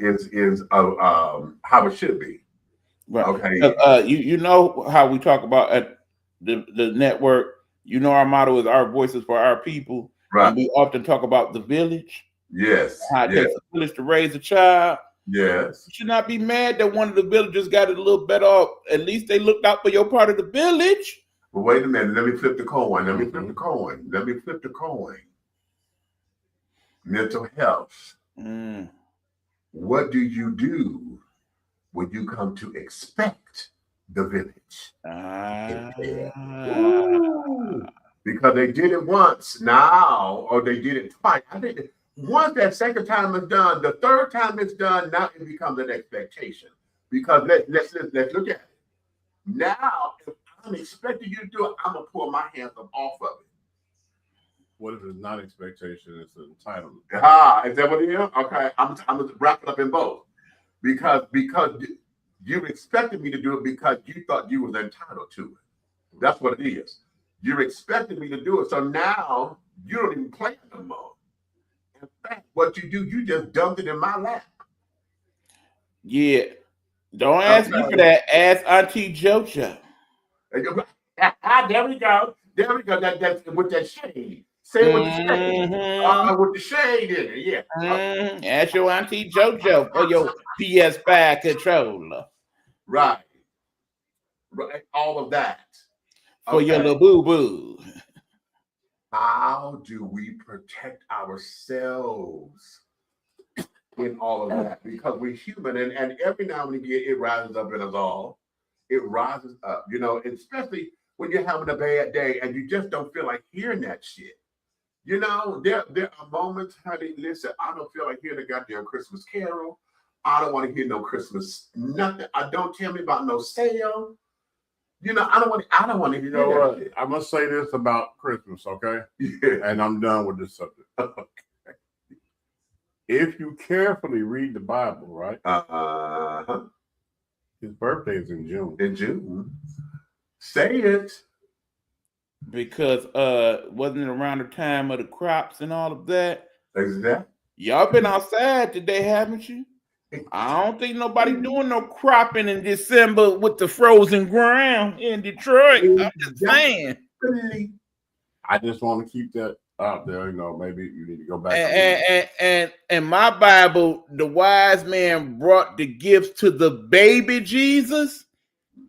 how it should be. Right. Okay. You know how we talk about at the network. You know our motto is our voices for our people. Right. And we often talk about the village. Yes. How it takes a village to raise a child. Yes. You should not be mad that one of the villagers got it a little better off. At least they looked out for your part of the village. But wait a minute. Let me flip the coin. Mental health. What do you do when you come to expect The Village. Ah. Because they did it once now, or they did it twice. I think once that second time is done, the third time it's done, now it becomes an expectation. Because let's look at it. Now, if I'm expecting you to do it, I'm gonna pull my hands up off of it. What if it's not expectation? It's an entitlement. Is that what it is? Okay, I'm gonna wrap it up in both. Because you expected me to do it because you thought you was entitled to it. That's what it is. You're expecting me to do it, so now you don't even play it no more. In fact, what you do, you just dumped it in my lap. Yeah. Don't ask me for that. Ask Auntie JoJo. There we go. There we go. That's with that shade. Say with the shade. With the shade in it, yeah. Ask your Auntie JoJo for your PS5 controller. Right. Right. All of that. For your little boo-boo. How do we protect ourselves in all of that? Because we're human, and every now and again it rises up in us all. It rises up, you know, especially when you're having a bad day and you just don't feel like hearing that shit. You know, there are moments, honey, listen, I don't feel like hearing a goddamn Christmas carol. I don't want to hear no Christmas nothing. Don't tell me about no sale. You know, I don't want to hear that shit. I must say this about Christmas, okay? Yeah. And I'm done with this subject. Okay. If you carefully read the Bible, right? His birthday is in June. In June. Say it. Because wasn't it around the time of the crops and all of that? Exactly. Y'all been outside today, haven't you? I don't think nobody doing no cropping in December with the frozen ground in Detroit. I'm just saying. I just want to keep that out there. You know, maybe you need to go back. And my Bible, the wise man brought the gifts to the baby Jesus.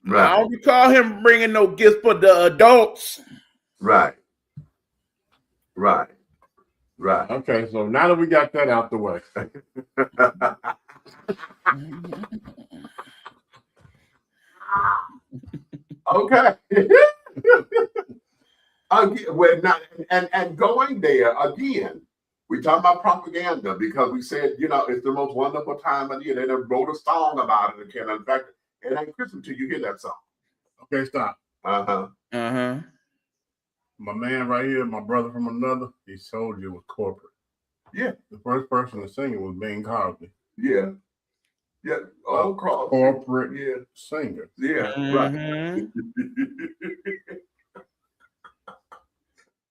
Right. I don't recall him bringing no gifts for the adults. Right. Right. Right. Okay, so now that we got that out the way. Okay. We're not, and going there again, we talk about propaganda because we said, you know, it's the most wonderful time of the year. They wrote a song about it again. In fact, it ain't Christmas till you hear that song. Okay, stop. My man right here, my brother from another, he told you it was corporate. Yeah. The first person to sing it was Bing Crosby. Yeah. Yeah. All across. Corporate singer. Yeah. Right.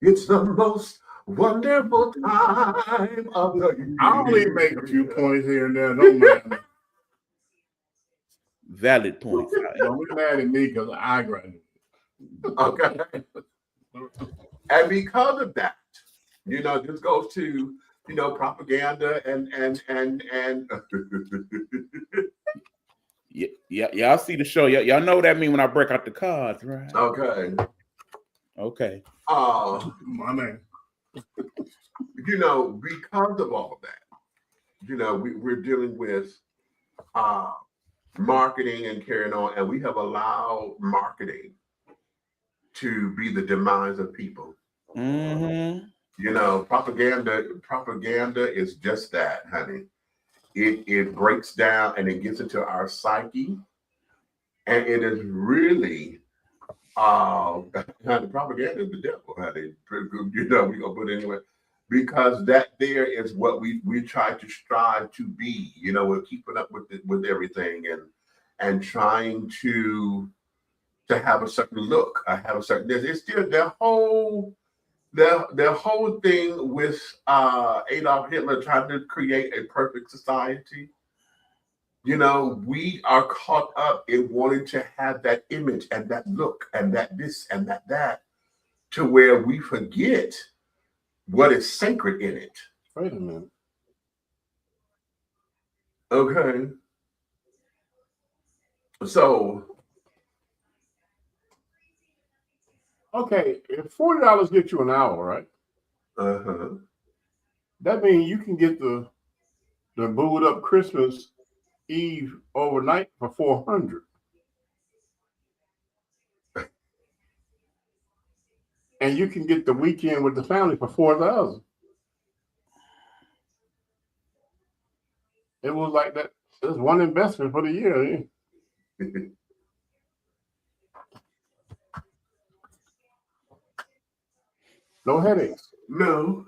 It's the most wonderful time of the year. I only make a few points here and there. Don't matter. Valid points. Don't be mad at me because I graduated. Okay. And because of that, you know, this goes to, you know, propaganda and yeah, y'all see the show. Y'all know what that mean when I break out the cards, right? Okay. My man. You know, because of all of that, you know, we're dealing with marketing and carrying on, and we have allowed marketing to be the demise of people. You know, propaganda is just that, honey. It breaks down and it gets into our psyche, and it is really the propaganda is the devil, honey. You know, we gonna put it anyway, because that there is what we try to strive to be. You know, we're keeping up with everything and trying to have a certain look. It's still the whole thing with Adolf Hitler trying to create a perfect society. You know, we are caught up in wanting to have that image and that look and that this and that to where we forget what is sacred in it. Wait a minute. Okay. So. Okay, if $40 gets you an hour, right? That means you can get the booed up Christmas Eve overnight for $400. And you can get the weekend with the family for $4,000. It was like that. It was one investment for the year. No headaches. No.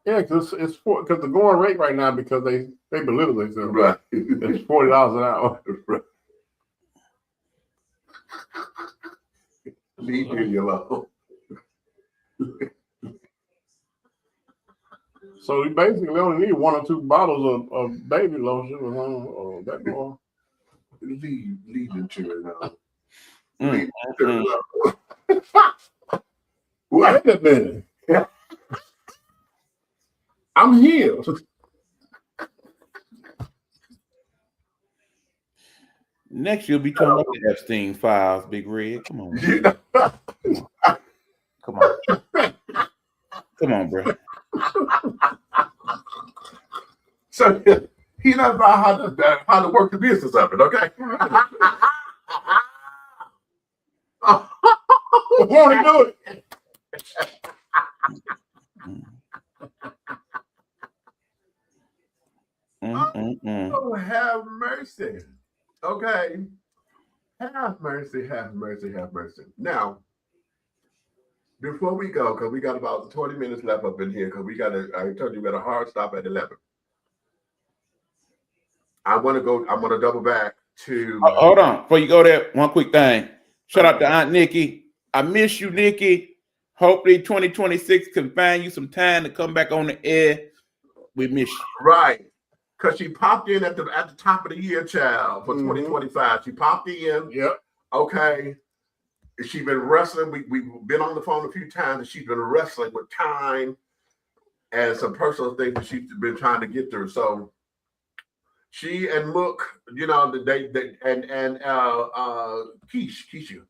Yeah, because because the going rate right now, because they belittle themselves. Right. It's $40 an hour. Right. Leave me alone. So you basically only need 1 or 2 bottles of baby lotion or that more. Leave the children alone. Mm. Wait a minute. I'm here. Next, you'll be talking about the Epstein files, Big Red. Come on. Come on. Come on, bro. So he knows about how to work the business of it, okay? Want to do it? Oh, have mercy. Okay. Have mercy, have mercy, have mercy. Now, before we go, because we got about 20 minutes left up in here, because I told you we got a hard stop at 11. I'm gonna double back to hold on. Before you go there, one quick thing. Shout out to Aunt Nikki. I miss you, Nikki. Hopefully 2026 can find you some time to come back on the air. We miss you. Right. Because she popped in at the top of the year, child, for 2025. She popped in. Yep. Okay. She's been wrestling. We've been on the phone a few times, and she's been wrestling with time and some personal things that she's been trying to get through. So she and Mook, you know, they Keisha,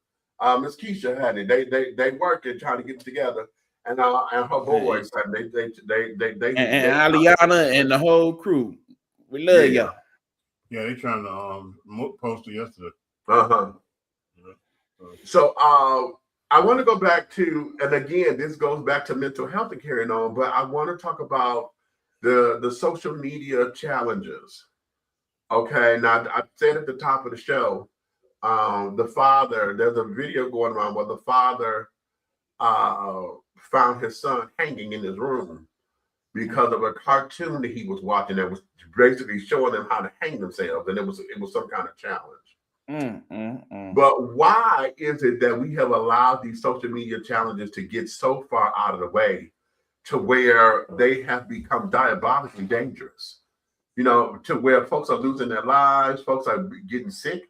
Miss Keisha had it. They working trying to get together, and her boys, and they Aliana and the whole crew. We love y'all. Yeah, they trying to Mook posted yesterday. So I want to go back to, and again, this goes back to mental health and carrying on, but I want to talk about the social media challenges. Okay, now I said at the top of the show, the father, there's a video going around where the father found his son hanging in his room because of a cartoon that he was watching that was basically showing them how to hang themselves, and it was some kind of challenge. But why is it that we have allowed these social media challenges to get so far out of the way to where they have become diabolically dangerous? You know, to where folks are losing their lives, folks are getting sick.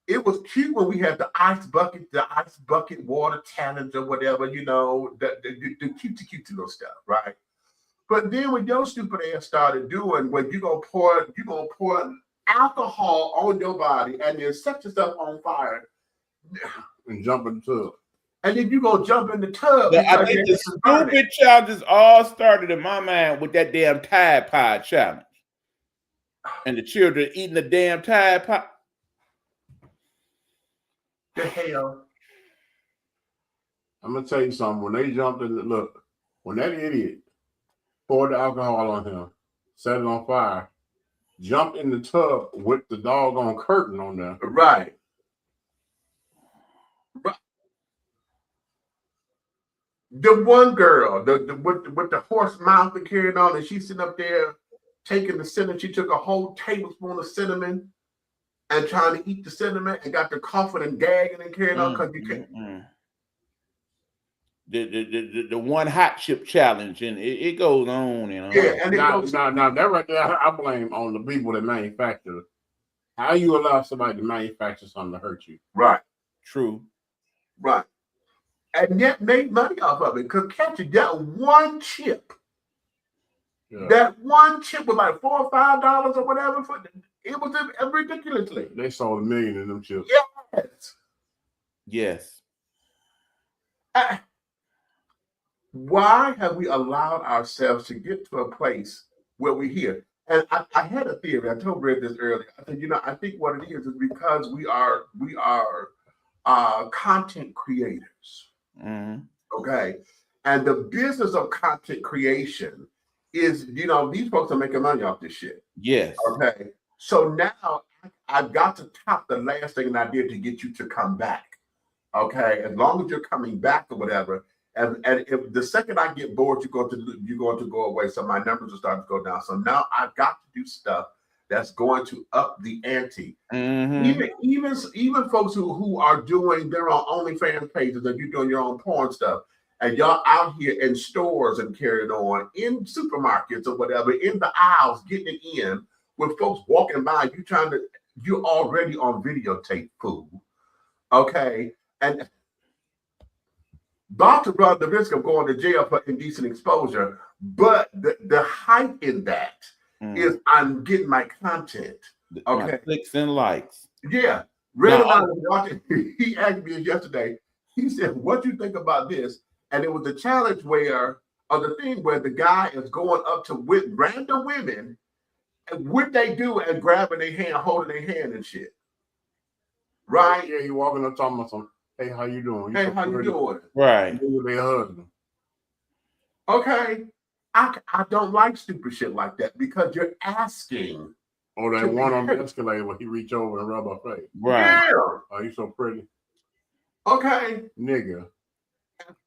It was cute when we had the ice bucket water challenge or whatever, you know, the cute little stuff, right? But then when your stupid ass started doing when you're gonna pour alcohol on your body and then set yourself on fire and jump in the tub. And then you go jump in the tub. I think the stupid challenges all started in my mind with that damn Tide Pod challenge. And the children eating the damn Tide Pod. The hell. I'm gonna tell you something. When they jumped in when that idiot poured the alcohol on him, set it on fire, jumped in the tub with the doggone curtain on there. Right. The one girl, with the horse mouth and carrying on, and she's sitting up there taking the cinnamon. She took a whole tablespoon of cinnamon and trying to eat the cinnamon and got the coughing and gagging and carrying on because you can't. The one hot chip challenge, and it goes on and on. Yeah, and now that right there, I blame on the people that manufacture. How you allow somebody to manufacture something to hurt you? Right. True. Right. And yet make money off of it. Because catch it, that one chip. Yeah. That one chip was like $4 or $5 or whatever. It was ridiculously. They sold $1 million in them chips. Yes. Why have we allowed ourselves to get to a place where we're here? And I had a theory. I told Red this earlier. I said, I think what it is because we are content creators. Mm-hmm. Okay. And the business of content creation is, these folks are making money off this shit. Yes. Okay. So now I've got to top the last thing I did to get you to come back. Okay. As long as you're coming back or whatever. And if the second I get bored, you're going to go away. So my numbers will start to go down. So now I've got to do stuff that's going to up the ante. Mm-hmm. Even folks who are doing their own OnlyFans pages and you're doing your own porn stuff, and y'all out here in stores and carrying on, in supermarkets or whatever, in the aisles, getting it in with folks walking by, you're already on videotape, fool. Okay. And Dr. run the risk of going to jail for indecent exposure, but the hype in that is I'm getting my content. Okay. My clicks and likes. Yeah. Red Line was watching. He asked me yesterday. He said, "What do you think about this?" And it was the challenge where the guy is going up to random women, and what they do and grabbing their hand, holding their hand and shit. Right? Yeah, you walking up talking about some, hey, how you doing? Hey, how you doing? Right. With their husband. Okay. I don't like stupid shit like that because you're asking. Or that one on the escalator where he reach over and rub her face. Right. Yeah. Oh, you so pretty. Okay. Nigga.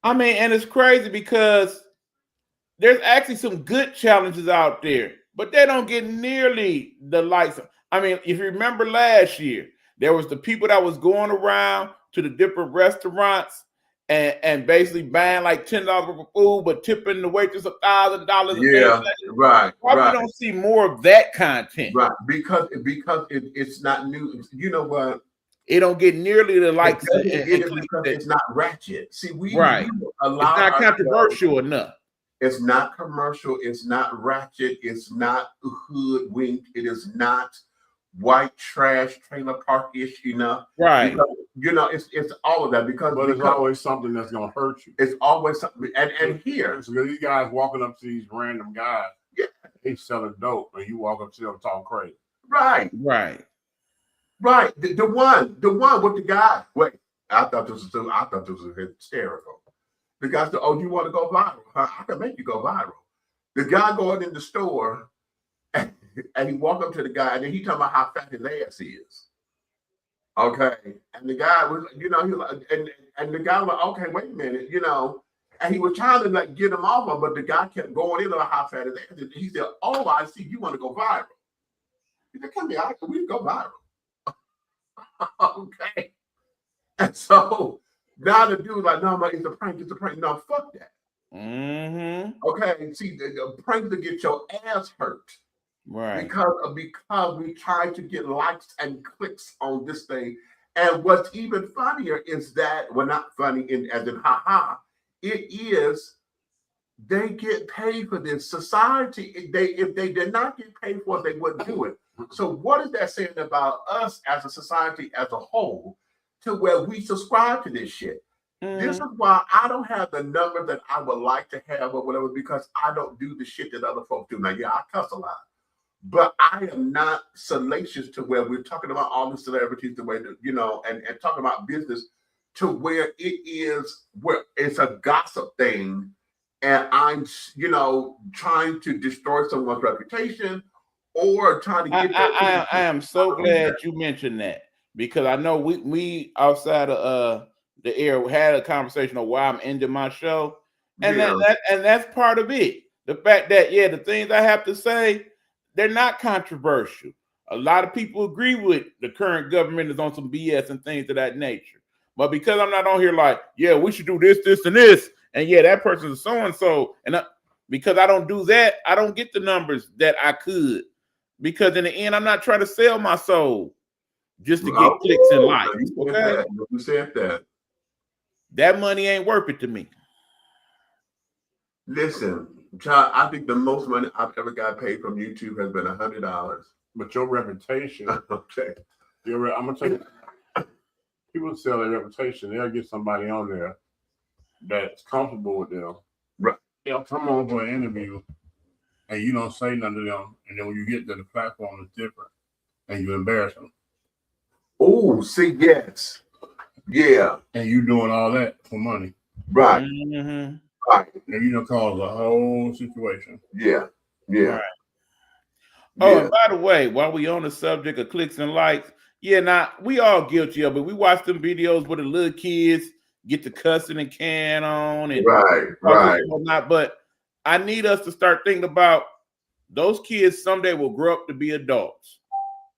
I mean, and it's crazy because there's actually some good challenges out there, but they don't get nearly the likes. I mean, if you remember last year, there was the people that was going around to the different restaurants and basically buying like $10 worth of food, but tipping the waitress $1,000. Yeah, right. Probably don't see more of that content, right? Because it's not new. You know what? It don't get nearly the likes. It's not ratchet. See, it's not controversial enough. It's not commercial. It's not ratchet. It's not hoodwinked. It is not white trash trailer park-ish enough. Right. Because, it's all of that because it's always something that's gonna hurt you. It's always something. And here, so these guys walking up to these random guys, yeah, they selling dope, and you walk up to them talking crazy. Right. Right. The one with the guy. Wait, I thought this was hysterical. The guy said, "Oh, you want to go viral? I can make you go viral." The guy going in the store, and he walked up to the guy, and then he talking about how fat his ass is. Okay, and the guy was, he was like, and the guy was like, "Okay, wait a minute," and he was trying to like get him off of, but the guy kept going in on how fat his ass is. He said, "Oh, I see, you want to go viral." He said, "Come here, we can go viral." Okay, and so now the dude's like, "No, it's a prank. It's a prank." No, fuck that. Mm-hmm. Okay, see, the prank to get your ass hurt. Right. Because we try to get likes and clicks on this thing. And what's even funnier is that, well, not funny as in haha, it is they get paid for this. Society, if they did not get paid for it, they wouldn't do it. So what is that saying about us as a society as a whole to where we subscribe to this shit? This is why I don't have the number that I would like to have or whatever, because I don't do the shit that other folks do. Now, yeah, I cuss a lot. But I am not salacious to where we're talking about all the celebrities, the way that, and talking about business to where it's a gossip thing. And I'm, trying to destroy someone's reputation or trying to get I am so glad you mentioned that, because I know we outside of the air had a conversation of why I'm ending my show. And that's part of it. The fact that, the things I have to say, they're not controversial. A lot of people agree with the current government is on some BS and things of that nature. But because I'm not on here like, we should do this, this, and this, and that person's so-and-so, and because I don't do that, I don't get the numbers that I could. Because in the end, I'm not trying to sell my soul just to get clicks and likes. Okay? You said that. That money ain't worth it to me. Listen, child, I think the most money I've ever got paid from YouTube has been $100. But your reputation, okay. I'm gonna tell you, people sell their reputation. They'll get somebody on there that's comfortable with them. Right. They'll come on for an interview, and you don't say nothing to them, and then when you get to the platform, it's different, and you embarrass them. Oh, see, yes. Yeah. And you doing all that for money. Right. Mm-hmm. Right. And you know, cause a whole situation. Yeah. Yeah. Right. Oh, Yeah. and by the way, while we on the subject of clicks and likes, yeah, now we all guilty of it. We watch them videos where the little kids get the cussing and can on and Right. and whatnot. But I need us to start thinking about those kids someday will grow up to be adults.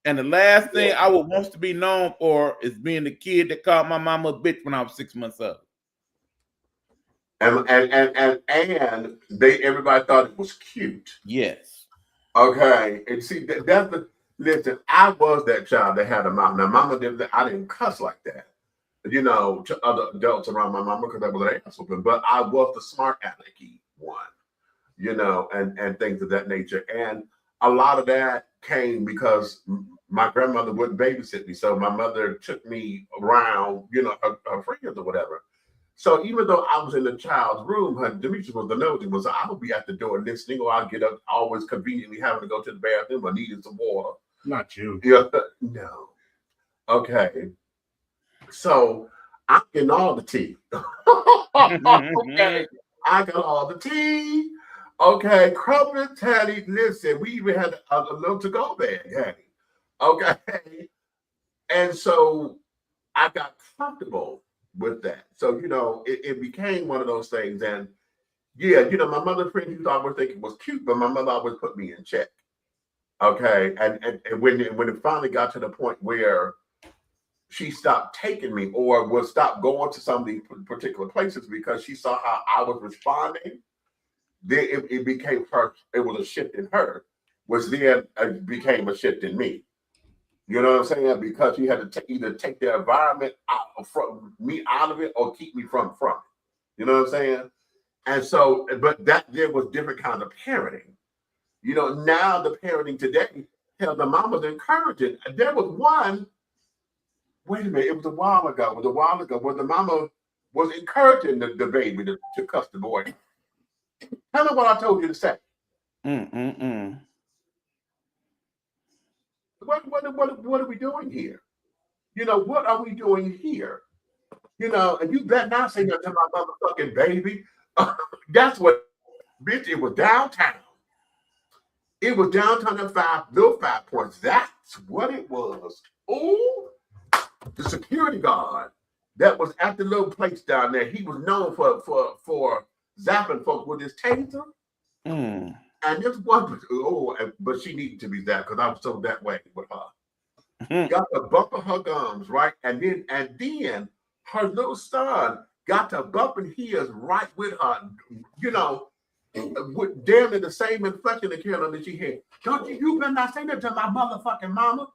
And the last thing I would want to be known for is being the kid that called my mama a bitch when I was 6 months old. And everybody thought it was cute. Yes. Okay. And see that's the listen, I was that child that had a mom. Now mama I didn't cuss like that, you know, to other adults around my mama because I was an ass whooping, but I was the smart alecky one, you know, and things of that nature. And a lot of that came because my grandmother wouldn't babysit me. So my mother took me around, you know, her friends or whatever. So even though I was in the child's room, Demetrius was the nosy one, so I would be at the door listening, or I'd get up always conveniently having to go to the bathroom or needing some water. Not you. Yeah, no. Okay. So I'm getting all the tea. Okay. I got all the tea. Okay, CRUMPET, Hattie, listen, we even had a little to-go bag, Hattie. Okay. And so I got comfortable with that. So, you know, it became one of those things. And yeah, you know, my mother's friend used to always think it was cute, but my mother always put me in check. Okay. And when it finally got to the point where she stopped taking me or would stop going to some of these particular places because she saw how I was responding, then it became her, it was a shift in her, which then became a shift in me. You know what I'm saying? Because you had to either take the environment from me out of it or keep me from it. You know what I'm saying? And so, but that there was different kind of parenting. You know, now the parenting today, hell, the mama's encouraging. There was one, wait a minute, it was a while ago where the mama was encouraging the baby to cuss the boy. Tell me what I told you to say. What are we doing here? You know, what are we doing here? You know, and you better not say that to my motherfucking baby. That's what, bitch, it was downtown. It was downtown at little 5 points. That's what it was. Oh, the security guard that was at the little place down there, he was known for zapping folks with his taser. And this one, but she needed to be zapped because I was so that way with her. Got the bump of her gums, right? And then her little son got to bumping his right with her, you know, with damn near the same inflection that Carolyn that she had. Don't you better not say that to my motherfucking mama.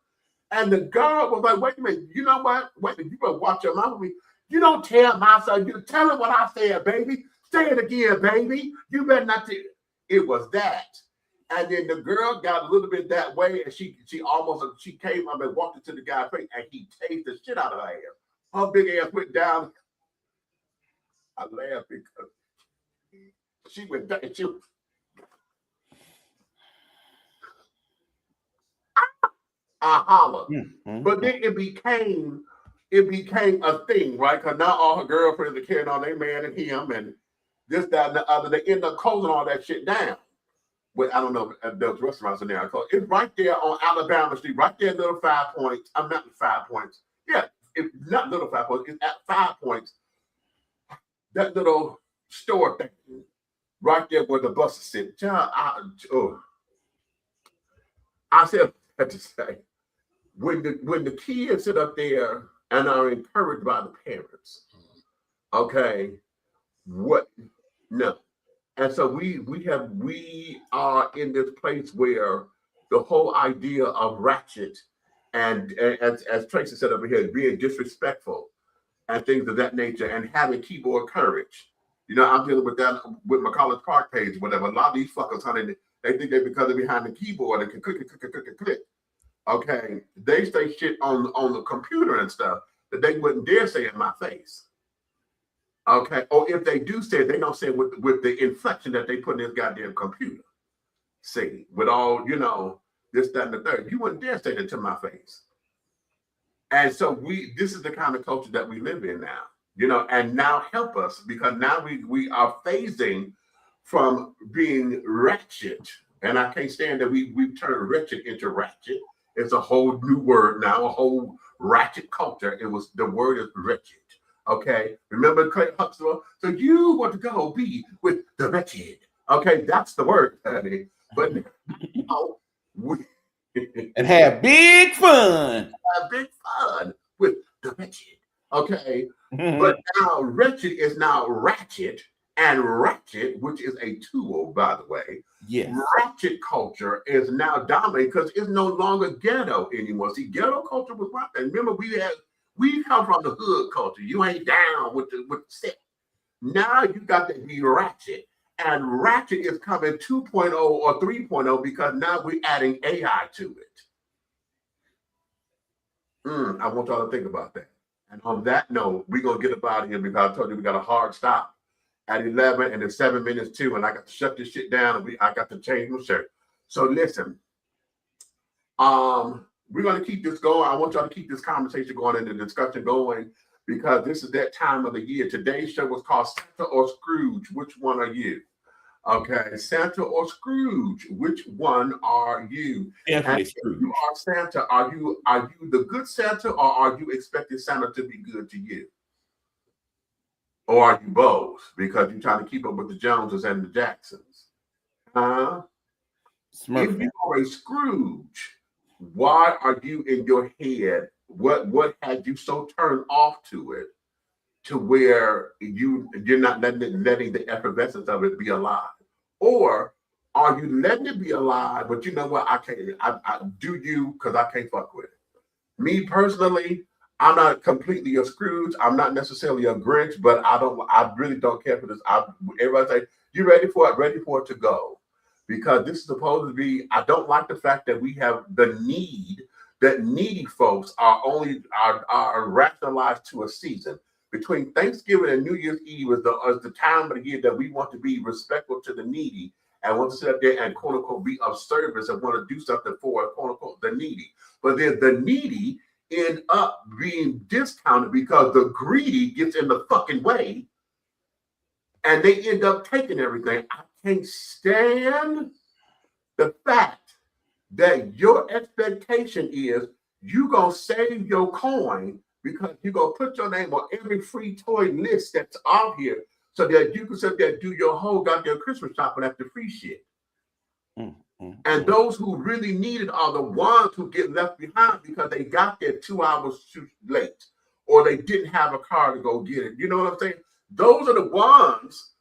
And the girl was like, wait a minute, you know what? Wait a minute, you better watch your mama. You don't tell my son, you tell him what I said, baby. Say it again, baby. You better not tell. It was that. And then the girl got a little bit that way, and she came up and walked into the guy's face, and he tased the shit out of her ass. Her big ass went down. I laughed because she went down. I hollered. But then it became a thing, right? Because now all her girlfriends are carrying on their man and him and this, that, and the other. They end up closing all that shit down. But I don't know if those restaurants are there. It's right there on Alabama Street, right there, little 5 points. I'm not 5 points. Yeah, it's not little 5 points. It's at 5 points. That little store thing, right there where the buses sit. John, I said that to say, when the kids sit up there and are encouraged by the parents, okay, no. And so we are in this place where the whole idea of ratchet and as Tracy said over here, being disrespectful and things of that nature and having keyboard courage. You know, I'm dealing with that with my College Park page, whatever. A lot of these fuckers, honey, they think they because they're behind the keyboard and can click. Okay, they say shit on the computer and stuff that they wouldn't dare say in my face. Okay, or if they do say it, they don't say it with the inflection that they put in this goddamn computer. See, with all, you know, this, that, and the third. You wouldn't dare say that to my face. And so this is the kind of culture that we live in now, you know, and now help us because now we are phasing from being ratchet. And I can't stand that we've turned wretched into ratchet. It's a whole new word now, a whole ratchet culture. The word is wretched. Okay. Remember Clay Huxtable? So you want to go be with the wretched. Okay, that's the word, honey. But now and have big fun. Have big fun with the wretched. Okay. But now wretched is now ratchet, and ratchet, which is a tool, by the way. Yes. Ratchet culture is now dominant because it's no longer ghetto anymore. See, ghetto culture was one thing. Remember, we come from the hood culture. You ain't down with the set. Now you got to be ratchet. And ratchet is coming 2.0 or 3.0 because now we're adding AI to it. I want y'all to think about that. And on that note, we're going to get up out of here because I told you we got a hard stop at 11 and it's 7 minutes too. And I got to shut this shit down and I got to change my shirt. So listen, we're going to keep this going. I want y'all to keep this conversation going and the discussion going because this is that time of the year. Today's show was called Santa or Scrooge. Which one are you? Okay, Santa or Scrooge? Which one are you? Definitely Scrooge. If you are Santa, are you the good Santa, or are you expecting Santa to be good to you? Or are you both because you're trying to keep up with the Joneses and the Jacksons? If you are a Scrooge, why are you in your head? What had you so turned off to it to where you're not letting the effervescence of it be alive? Or are you letting it be alive, but you know what? I do you because I can't fuck with it. Me personally, I'm not completely a Scrooge. I'm not necessarily a Grinch, but I really don't care for this. Everybody say, you ready for it? Ready for it to go. Because this is supposed to be, I don't like the fact that we have the need, that needy folks are rationalized to a season. Between Thanksgiving and New Year's Eve is the time of the year that we want to be respectful to the needy and want to sit up there and quote unquote be of service and want to do something for quote unquote the needy. But then the needy end up being discounted because the greedy gets in the fucking way and they end up taking everything. I can't stand the fact that your expectation is you gonna save your coin because you're going to put your name on every free toy list that's out here so that you can sit there and do your whole goddamn Christmas shopping after free shit. And those who really need it are the ones who get left behind because they got there 2 hours too late or they didn't have a car to go get it. You know what I'm saying? Those are the ones.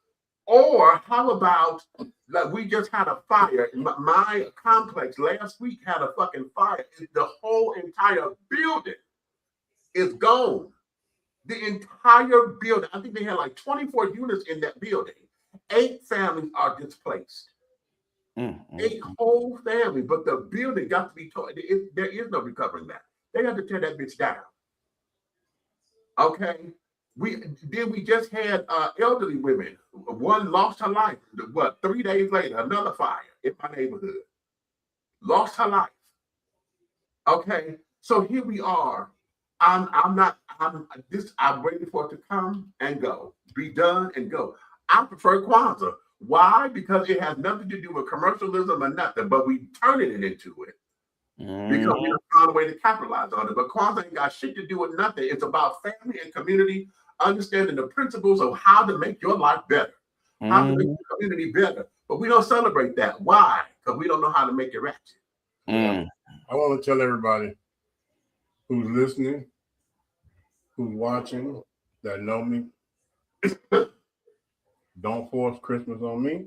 Or how about, like, we just had a fire. My complex last week had a fucking fire. The whole entire building is gone. The entire building. I think they had like 24 units in that building. 8 families are displaced. 8 whole families, but the building got to be torn. There is no recovering that. They got to tear that bitch down. Okay. We just had elderly women. One lost her life. 3 days later, another fire in my neighborhood. Lost her life. Okay. So here we are. I'm ready for it to come and go, be done and go. I prefer Kwanzaa. Why? Because it has nothing to do with commercialism or nothing, but we turning it into it because we found a way to capitalize on it. But Kwanzaa ain't got shit to do with nothing. It's about family and community, understanding the principles of how to make your life better, how to make your community better. But we don't celebrate that. Why? Because we don't know how to make it ratchet. I want to tell everybody who's listening, who's watching, that know me, don't force Christmas on me,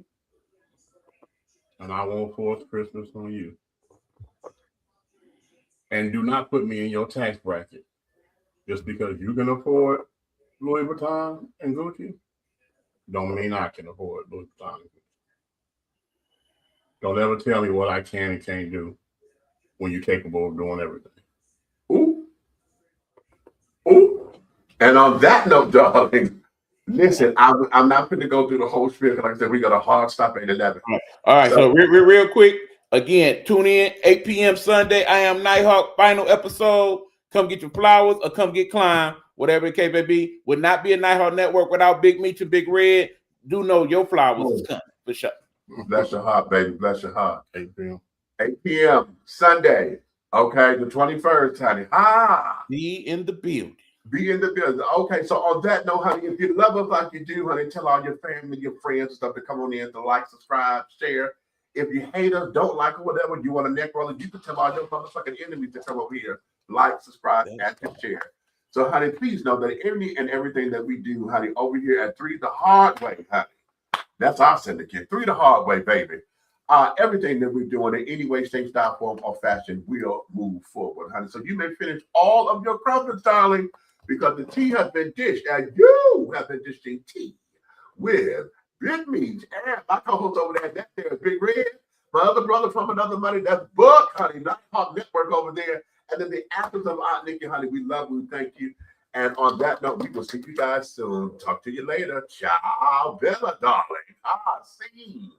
and I won't force Christmas on you. And do not put me in your tax bracket. Just because you can afford Louis Vuitton and Gucci, don't mean I can afford Louis Vuitton and Gucci. Don't ever tell me what I can and can't do when you're capable of doing everything. Ooh. And on that note, darling, listen, I'm not going to go through the whole spiel. Like I said, we got a hard stop at 11. All right, so real quick, again, tune in 8 p.m. Sunday. I Am Nighthawk, final episode come get your flowers or come get Klein, whatever the case may be. Would not be a Nighthawk Network without Big Meech and Big Red. Do know your flowers is coming for sure. Bless your heart, baby. Bless your heart. 8 p.m. 8 p.m. Sunday. Okay, the 21st, honey. Be in the building. Be in the building. Okay, so on that note, honey, if you love us like you do, honey, tell all your family, your friends, and stuff to come on in to like, subscribe, share. If you hate us, don't like or whatever, you want a neck roller, you can tell all your motherfucking enemies to come over here, like, subscribe, and share. So, honey, please know that any and everything that we do, honey, over here at 3 the Hard Way, honey. That's our syndicate. 3 the Hard Way, baby. Everything that we're doing in any way, shape, style, form, or fashion will move forward, honey. So you may finish all of your crumpets, darling, because the tea has been dished, and you have been dishing tea with Big Meech and my co-host over there. That there is Big Red, my other brother from another money. That's Buck, honey. Nighthawk Network over there, and then the actors of Aunt Nikki, honey. We love you. Thank you. And on that note, we will see you guys soon. Talk to you later. Ciao, Bella, darling. See you.